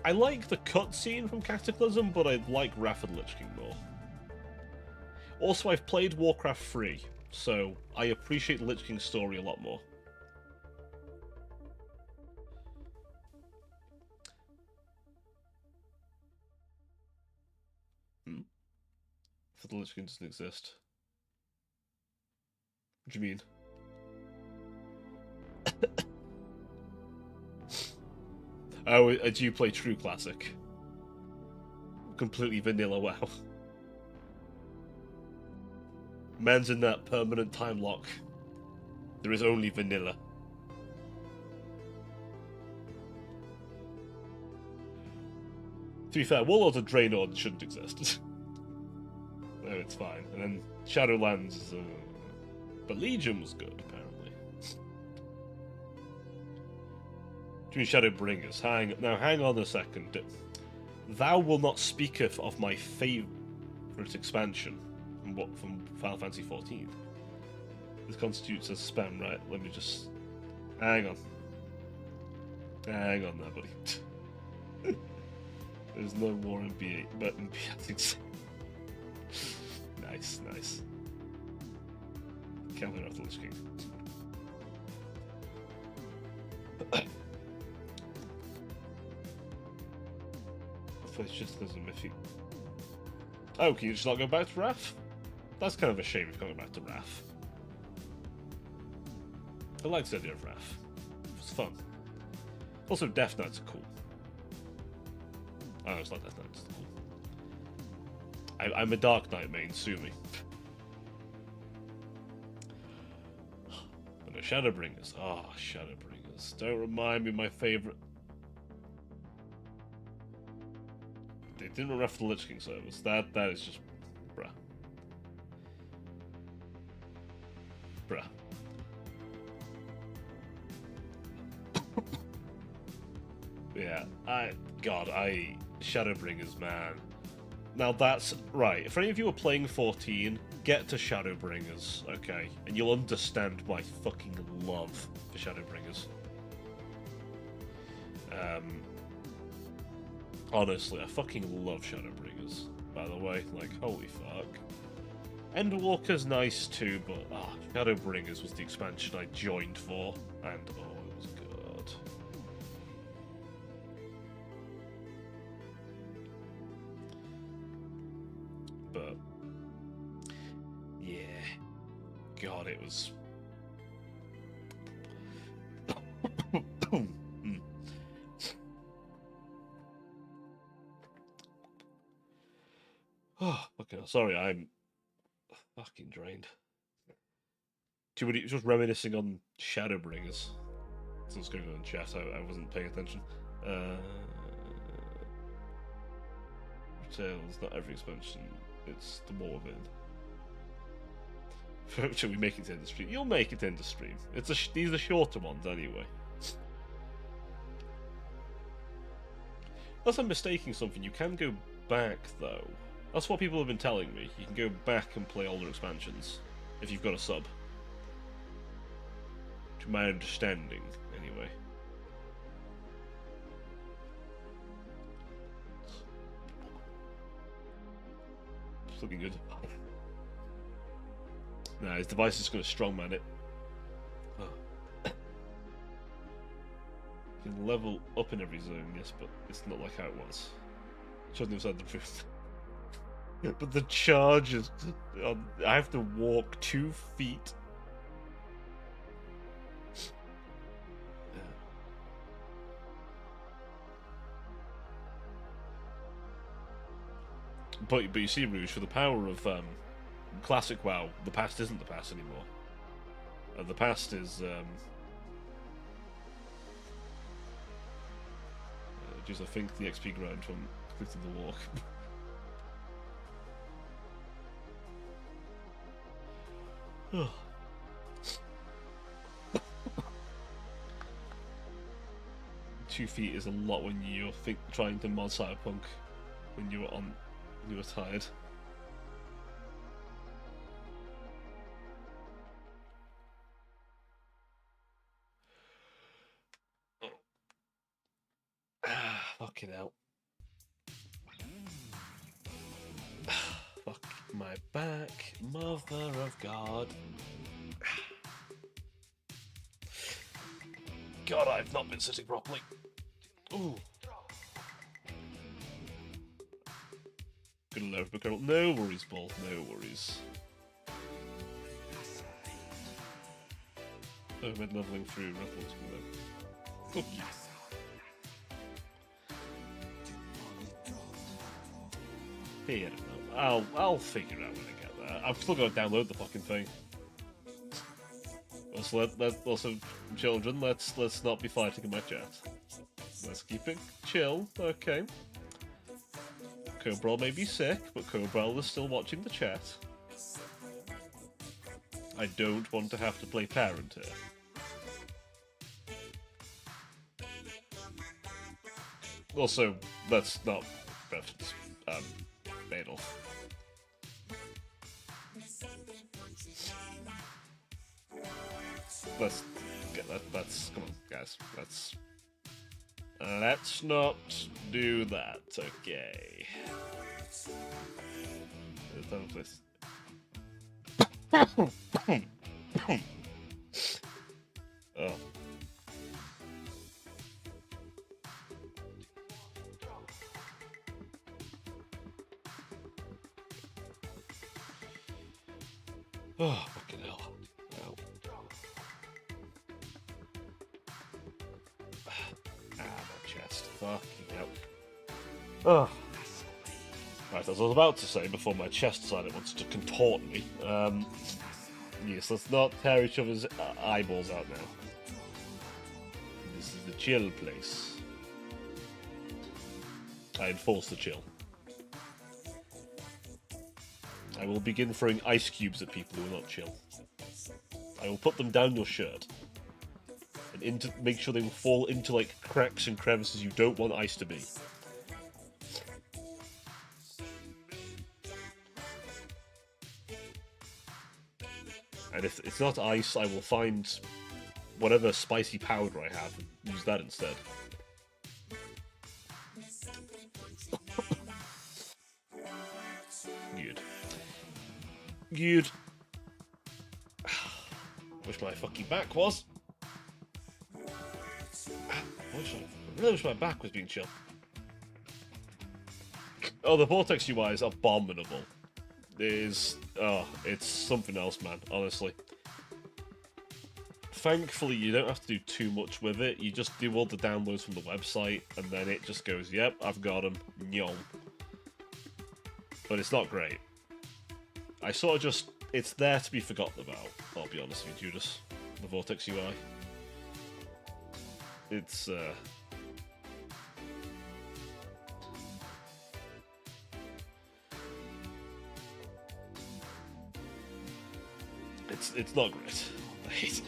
I like the cutscene from Cataclysm, but I like Wrath of the Lich King more. Also, I've played Warcraft 3, so I appreciate the Lich King's story a lot more. For the Lich King doesn't exist. What do you mean? Oh, do you play True Classic? Completely vanilla WoW. Man's in that permanent time lock. There is only vanilla. To be fair, Warlords of Draenor shouldn't exist. No, it's fine. And then Shadowlands, but Legion was good, apparently. Do you mean Shadowbringers? Hang on a second. Thou will not speaketh of my favourite expansion from Final Fantasy XIV. This constitutes as spam, right? Let me just hang on. Hang on there, buddy. There's no more in B8, but in B8. Nice. Calvin of the Lich King. Fascism if you... Oh, can you just not go back to Wrath? That's kind of a shame if you're going back to Wrath. I like the idea of Wrath. It's fun. Also, Death Knights are cool. I know it's not Death Knights. Cool. I'm a Dark Knight main, sue me. But no, Shadowbringers. Ah, oh, Shadowbringers. Don't remind me of my favourite... They didn't ref the Lich King service. That is just... Bruh. Yeah, Shadowbringers, man. Now that's right. If any of you are playing 14, get to Shadowbringers, okay? And you'll understand my fucking love for Shadowbringers. Honestly, I fucking love Shadowbringers, by the way. Like, holy fuck. Endwalker's nice too, but Shadowbringers was the expansion I joined for, and oh, it was good. But yeah, God, it was. Oh, okay. Sorry, I'm fucking drained. Too many. Just reminiscing on Shadowbringers. Someone's going on in chat. I wasn't paying attention. Tales, not every expansion. It's the more within. Should we make it into stream? You'll make it into stream. These are shorter ones anyway. Unless I'm mistaking something, you can go back though. That's what people have been telling me. You can go back and play older expansions if you've got a sub. To my understanding, anyway. It's looking good. Nah, his device is going to strongman it. Oh. You can level up in every zone, yes, but it's not like how it was. Shouldn't have said the truth. But the charge is... I have to walk 2 feet. But you see, Rouge, for the power of classic WoW, the past isn't the past anymore. The past is... just I think the XP grind from completing the walk. Oh. 2 feet is a lot when you're trying to mod Cyberpunk when you were tired. Fucking hell. Fuck my back, mother of God. God, I've not been sitting properly. Ooh. Gonna learn from a No worries, Paul. No worries. Oh, I'm leveling through Ruffles. Fuck you. Here, I'll figure out when I get there. I've still got to download the fucking thing. Also, children, let's not be fighting in my chat. Let's keep it chill, okay. Cobral may be sick, but Cobral is still watching the chat. I don't want to have to play parent here. Also, let's not reference Adolf. Let's get that. Come on, guys. Let's not do that. Okay. Oh. Oh, fucking hell. Oh. My chest. Fucking hell. Oh. Right, as I was about to say before my chest decided it wanted to contort me. Yes, let's not tear each other's eyeballs out now. This is the chill place. I enforce the chill. I will begin throwing ice cubes at people who are not chill. I will put them down your shirt. And make sure they will fall into like cracks and crevices you don't want ice to be. And if it's not ice, I will find whatever spicy powder I have and use that instead. Good. Wish my fucking back was. I really wish my back was being chill. Oh, the Vortex UI is abominable. It's something else, man, honestly. Thankfully, you don't have to do too much with it. You just do all the downloads from the website, and then it just goes, yep, I've got them. Nyom. But it's not great. I sort of just... It's there to be forgotten about, I'll be honest with you, Judas. The Vortex UI. It's, It's not great. I hate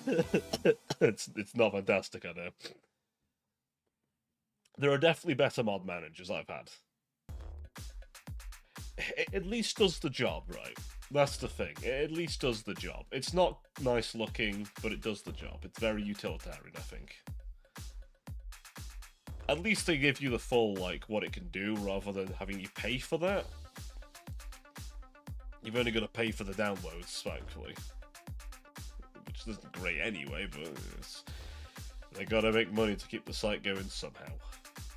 it. It's not fantastic, I know. There are definitely better mod managers I've had. It at least does the job, right? That's the thing. It at least does the job. It's not nice looking, but it does the job. It's very utilitarian, I think. At least they give you the full, like, what it can do, rather than having you pay for that. You've only got to pay for the downloads, thankfully. Which isn't great anyway, but They gotta make money to keep the site going somehow,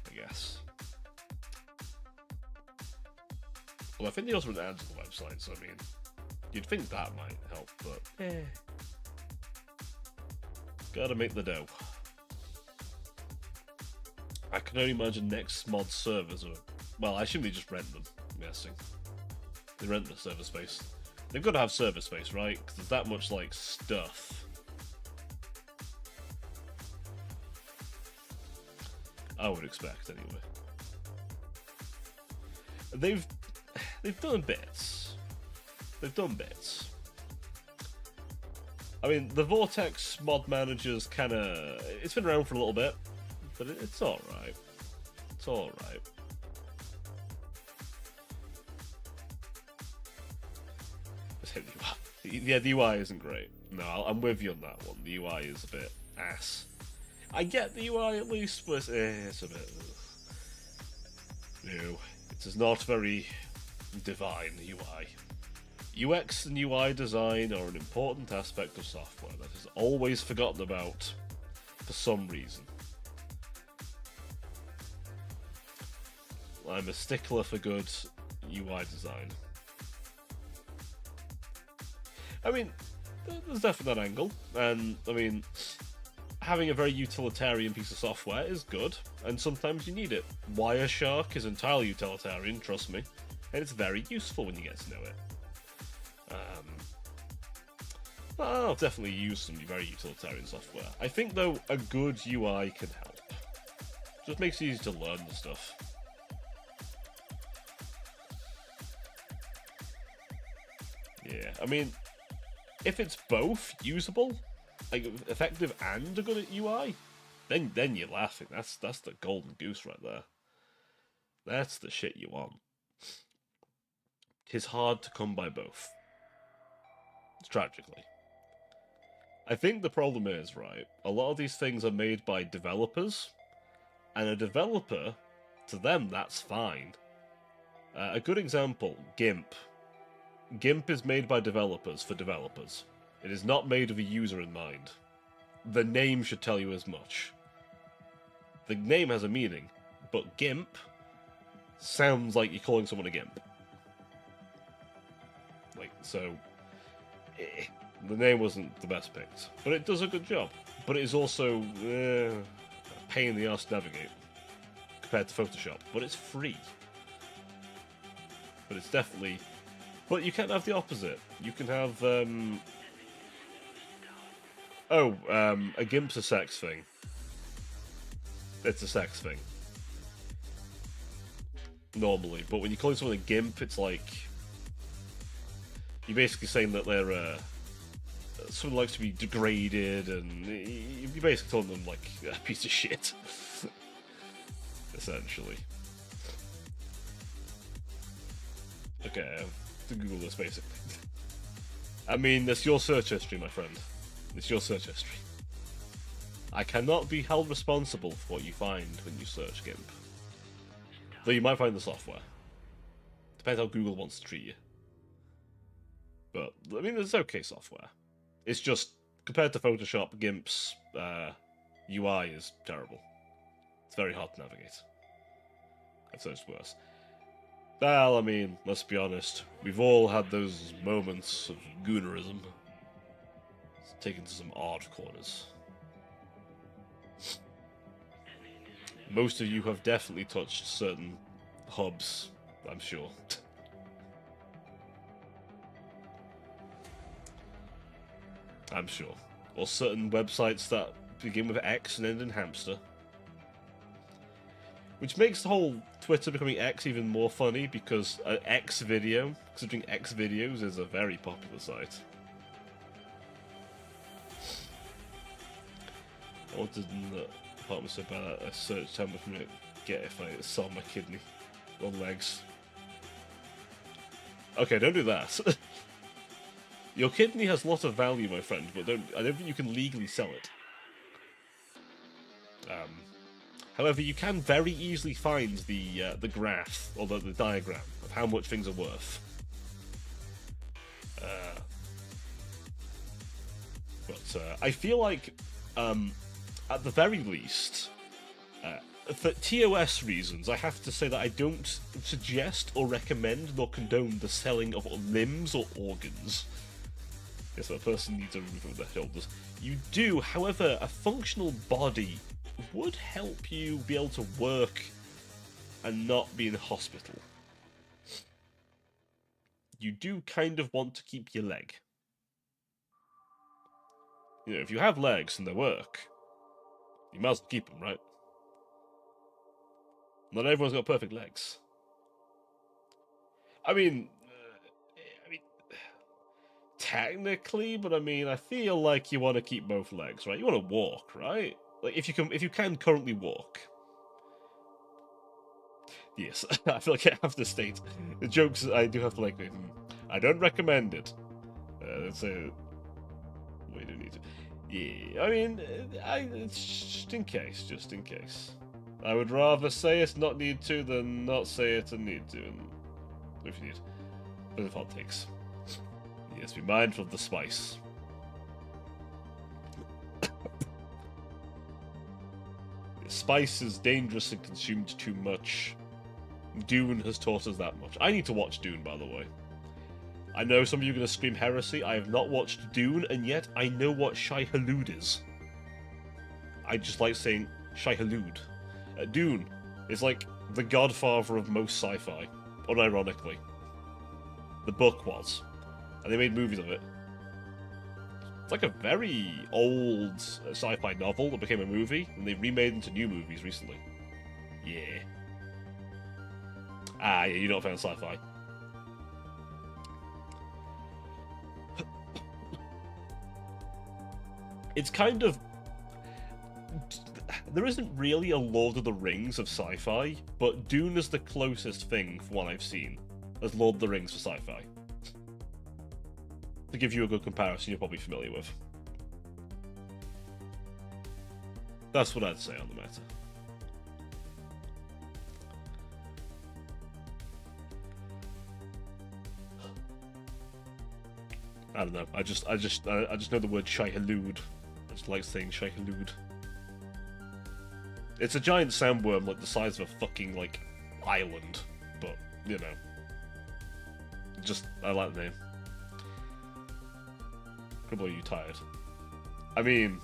I guess. Well, I think they also run ads on the website, so I mean, you'd think that might help, but gotta make the dough. I can only imagine next mod servers are... Well, I assume they just rent them, I'm guessing. They rent the server space. They've got to have server space, right? Because there's that much, like, stuff. I would expect, anyway. They've done bits. They've done bits. I mean, the Vortex mod manager's kind of... It's been around for a little bit, but it's alright. It's alright. Yeah, the UI isn't great. No, I'm with you on that one. The UI is a bit ass. I get the UI at least, but it's a bit... No, it is not very divine, the UI. UX and UI design are an important aspect of software that is always forgotten about for some reason. I'm a stickler for good UI design. I mean, there's definitely that angle, and I mean, having a very utilitarian piece of software is good, and sometimes you need it. Wireshark is entirely utilitarian, trust me, and it's very useful when you get to know it. I'll definitely use some very utilitarian software. I think, though, a good UI can help. Just makes it easy to learn the stuff. Yeah, I mean, if it's both usable, like effective and a good UI, then you're laughing. That's the golden goose right there. That's the shit you want. Tis hard to come by both. Tragically. I think the problem is, right, a lot of these things are made by developers, and a developer, to them, that's fine. A good example, GIMP. GIMP is made by developers for developers. It is not made with a user in mind. The name should tell you as much. The name has a meaning, but GIMP sounds like you're calling someone a GIMP. Like, so... the name wasn't the best picked, but it does a good job. But it is also a pain in the arse to navigate compared to Photoshop. But it's free. But it's definitely... But you can't have the opposite. You can have... a GIMP's a sex thing. It's a sex thing. Normally. But when you're calling someone a GIMP, it's like... You're basically saying that they're... someone likes to be degraded, and you're basically telling them, like, a piece of shit. Essentially. Okay, I have to Google this, basically. I mean, it's your search history, my friend. It's your search history. I cannot be held responsible for what you find when you search GIMP. Though you might find the software. Depends how Google wants to treat you. But, I mean, it's okay software. It's just, compared to Photoshop, GIMP's UI is terrible. It's very hard to navigate. I've searched worse. Well, I mean, let's be honest. We've all had those moments of goonerism. It's taken to some odd corners. Most of you have definitely touched certain hubs, I'm sure. I'm sure. Or certain websites that begin with X and end in hamster. Which makes the whole Twitter becoming X even more funny, because X video, considering X videos is a very popular site. I wanted the apartment so bad I searched how much I'd get if I saw my kidney on legs. Okay, don't do that. Your kidney has a lot of value, my friend, but I don't think you can legally sell it. However, you can very easily find the graph, or the diagram, of how much things are worth. But I feel like at the very least, for TOS reasons, I have to say that I don't suggest or recommend nor condone the selling of limbs or organs. Yes, a person needs a roof over their shoulders. You do, however, a functional body would help you be able to work and not be in hospital. You do kind of want to keep your leg. You know, if you have legs and they work, you might as well keep them, right? Not everyone's got perfect legs. I mean, technically, but I mean, I feel like you want to keep both legs, right? You want to walk, right? Like if you can currently walk. Yes, I feel like I have to state the jokes. I do have to like. I don't recommend it. So we do need to. Yeah, I mean, it's just in case, just in case. I would rather say it, not need to, than not say it and need to. And if you need, but if hot takes. Yes, be mindful of the spice. Spice is dangerous and consumed too much. Dune has taught us that much. I need to watch Dune, by the way. I know some of you are going to scream heresy. I have not watched Dune, and yet I know what Shai-Hulud is. I just like saying Shai-Hulud. Dune is like the godfather of most sci-fi, unironically. The book was. And they made movies of it. It's like a very old sci-fi novel that became a movie, and they remade into new movies recently. Yeah. Ah, yeah, you're not a fan of sci-fi. It's kind of... There isn't really a Lord of the Rings of sci-fi, but Dune is the closest thing, from what I've seen, as Lord of the Rings for sci-fi. To give you a good comparison you're probably familiar with. That's what I'd say on the matter. I don't know. I just know the word Shai-Hulud. I just like saying Shai-Hulud. It's a giant sandworm like the size of a fucking like island, but you know, just I like the name. Cribble, are you tired? I mean,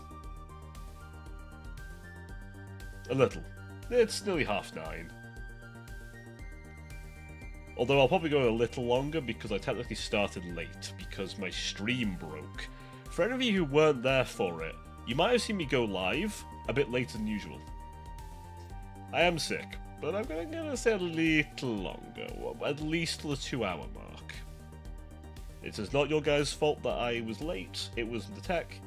a little. It's nearly 9:30. Although I'll probably go a little longer because I technically started late because my stream broke. For any of you who weren't there for it, you might have seen me go live a bit later than usual. I am sick, but I'm gonna say a little longer, at least the 2-hour mark. It is not your guys' fault that I was late, it was the tech.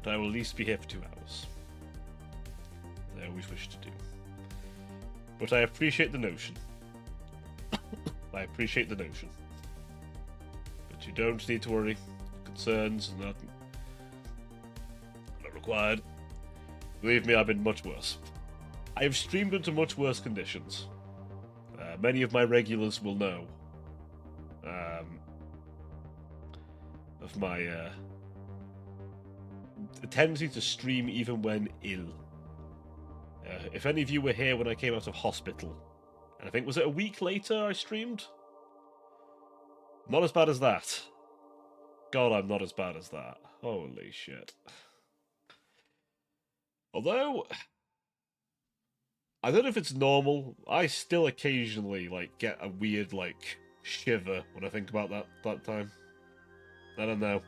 But I will at least be here for 2 hours. As I always wish to do. But I appreciate the notion. I appreciate the notion. But you don't need to worry. Concerns are not required. Believe me, I've been much worse. I have streamed into much worse conditions. Many of my regulars will know of my tendency to stream even when ill. If any of you were here when I came out of hospital, and I think, was it a week later I streamed? Not as bad as that. God, I'm not as bad as that. Holy shit. Although, I don't know if it's normal, I still occasionally, like, get a weird, like, shiver when I think about that time. I don't know.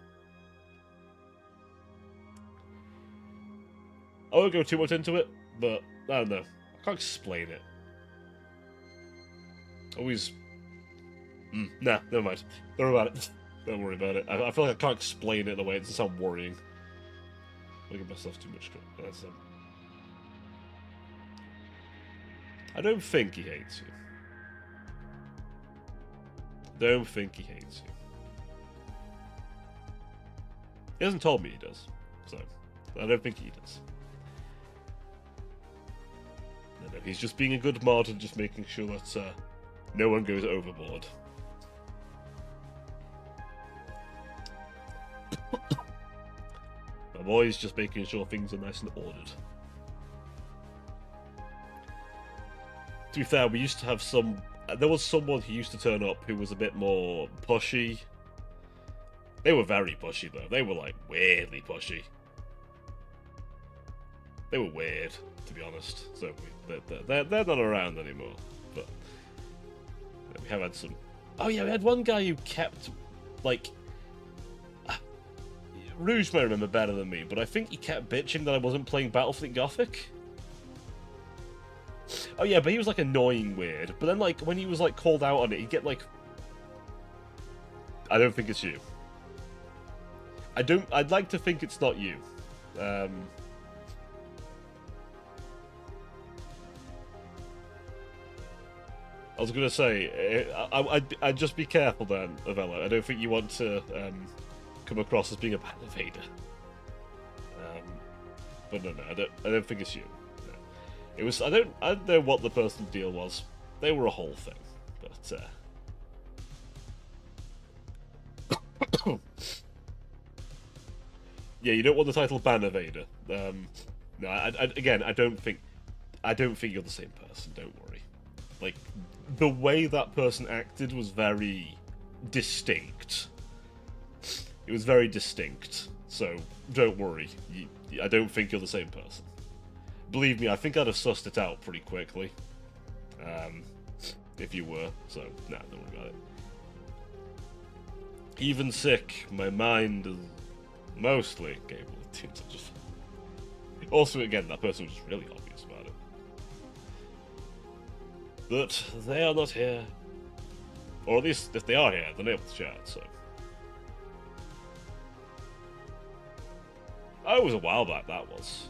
I won't go too much into it, but I don't know. I can't explain it. Always... nah, never mind. Don't worry about it. Don't worry about it. I feel like I can't explain it in a way. It doesn't sound worrying. I give myself too much credit. I don't think he hates you. Don't think he hates you. He hasn't told me he does, so I don't think he does. No, he's just being a good mod and just making sure that no one goes overboard. I'm always just making sure things are nice and ordered. To be fair, we used to have some... There was someone who used to turn up who was a bit more pushy. They were very pushy, though. They were, like, weirdly pushy. They were weird, to be honest. So they're not around anymore. But we have had some... Oh, yeah, we had one guy who kept, like... Rouge may remember better than me, but I think he kept bitching that I wasn't playing Battlefleet Gothic. Oh yeah, but he was like annoying weird. But then like when he was like called out on it, he'd get like... I don't think it's you. I'd like to think it's not you. I was gonna say, I'd just be careful then, Avella. I don't think you want to come across as being a bad invader. But no, I don't think it's you. No. It was I don't know what the personal deal was. They were a whole thing, but yeah, you don't want the title Ban Evader. No, again, I don't think you're the same person. Don't worry. Like the way that person acted was very distinct. It was very distinct, so don't worry. I don't think you're the same person. Believe me, I think I'd have sussed it out pretty quickly. If you were, so nah, don't worry about it. Even sick, my mind is mostly capable of doing such a thing. Also, again, that person was just really obvious about it. But they are not here. Or at least, if they are here, they're able to chat, so... Oh, it was a while back, that was.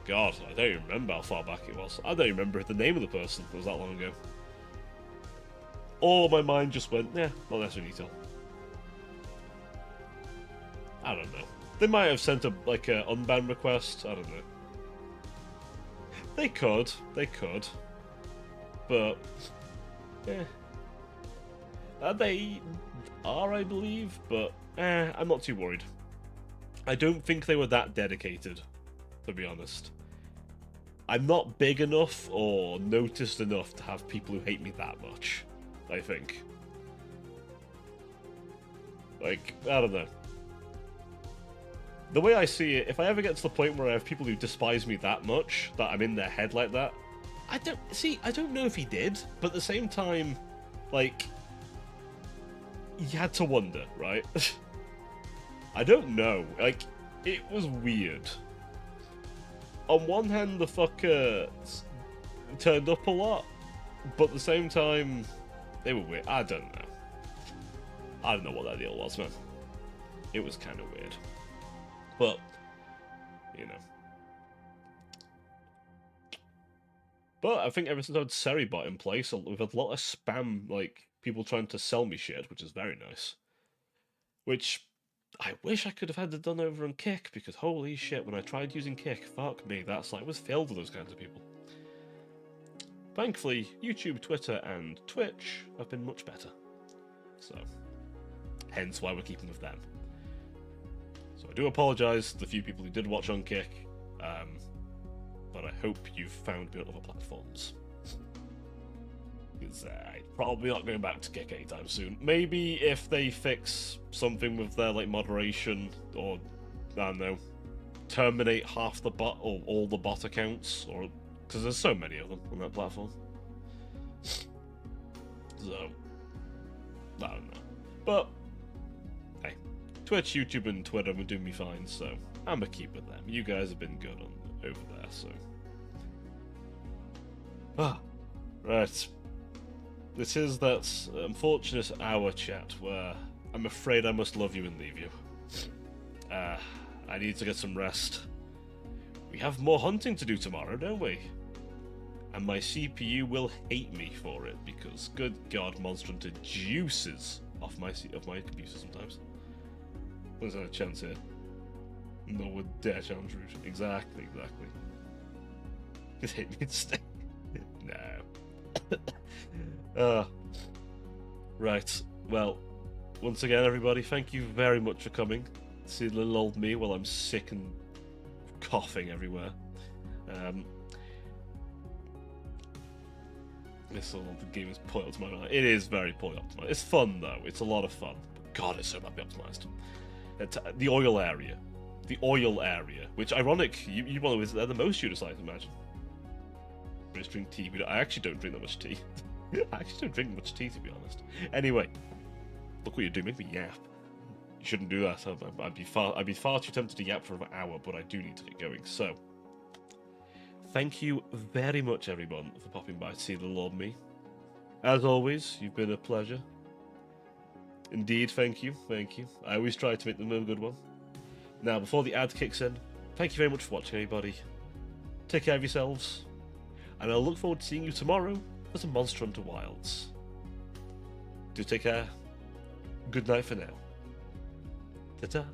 God, I don't even remember how far back it was. I don't even remember the name of the person. It was that long ago. Or my mind just went, yeah, not necessarily detail. I don't know. They might have sent a like an unban request. I don't know. They could. But yeah, they are, I believe. But I'm not too worried. I don't think they were that dedicated, to be honest. I'm not big enough or noticed enough to have people who hate me that much, I think. Like, I don't know. The way I see it, if I ever get to the point where I have people who despise me that much, that I'm in their head like that, I don't know if he did, but at the same time, like, you had to wonder, right? I don't know. Like, it was weird. On one hand, the fucker turned up a lot, but at the same time, they were weird. I don't know. I don't know what that deal was, man. It was kind of weird. But, you know. But I think ever since I had Seribot in place, we've had a lot of spam, like, people trying to sell me shit, which is very nice. Which... I wish I could have had it done over on Kick, because holy shit, when I tried using Kick, fuck me, that site was filled with those kinds of people. Thankfully, YouTube, Twitter, and Twitch have been much better. So, hence why we're keeping with them. So I do apologise to the few people who did watch on Kick, but I hope you've found me on other platforms. Because I'm probably not going back to Kick anytime soon. Maybe if they fix something with their like moderation, or I don't know, terminate half the bot or all the bot accounts, or because there's so many of them on that platform. So I don't know, but hey, Twitch, YouTube, and Twitter were doing me fine, so I'm gonna keep with them. You guys have been good on over there, so right. This is that unfortunate hour, chat, where I'm afraid I must love you and leave you. I need to get some rest. We have more hunting to do tomorrow, don't we? And my CPU will hate me for it, because good god, Monster Hunter juices off my computer sometimes. There's a chance here. No one dare challenge Rouge. Exactly. Just hate me instead. No. Right. Well, once again, everybody, thank you very much for coming. See little old me while I'm sick and coughing everywhere. This game is poorly optimized. It is very poorly optimized. It's fun though. It's a lot of fun. But God, it's so badly optimized. The oil area. The oil area. Which, ironic, you want to visit there the most, you'd decide to imagine. I just drink tea. I actually don't drink that much tea. I actually don't drink much tea, to be honest. Anyway, look what you're doing. Make me yap. You shouldn't do that. I'd be far too tempted to yap for an hour, but I do need to get going. So, thank you very much, everyone, for popping by to see the Lord Me. As always, you've been a pleasure. Indeed, thank you. Thank you. I always try to make them a good one. Now, before the ad kicks in, thank you very much for watching, everybody. Take care of yourselves. And I'll look forward to seeing you tomorrow as a Monster Hunter Wilds. Do take care. Good night for now. Ta-ta.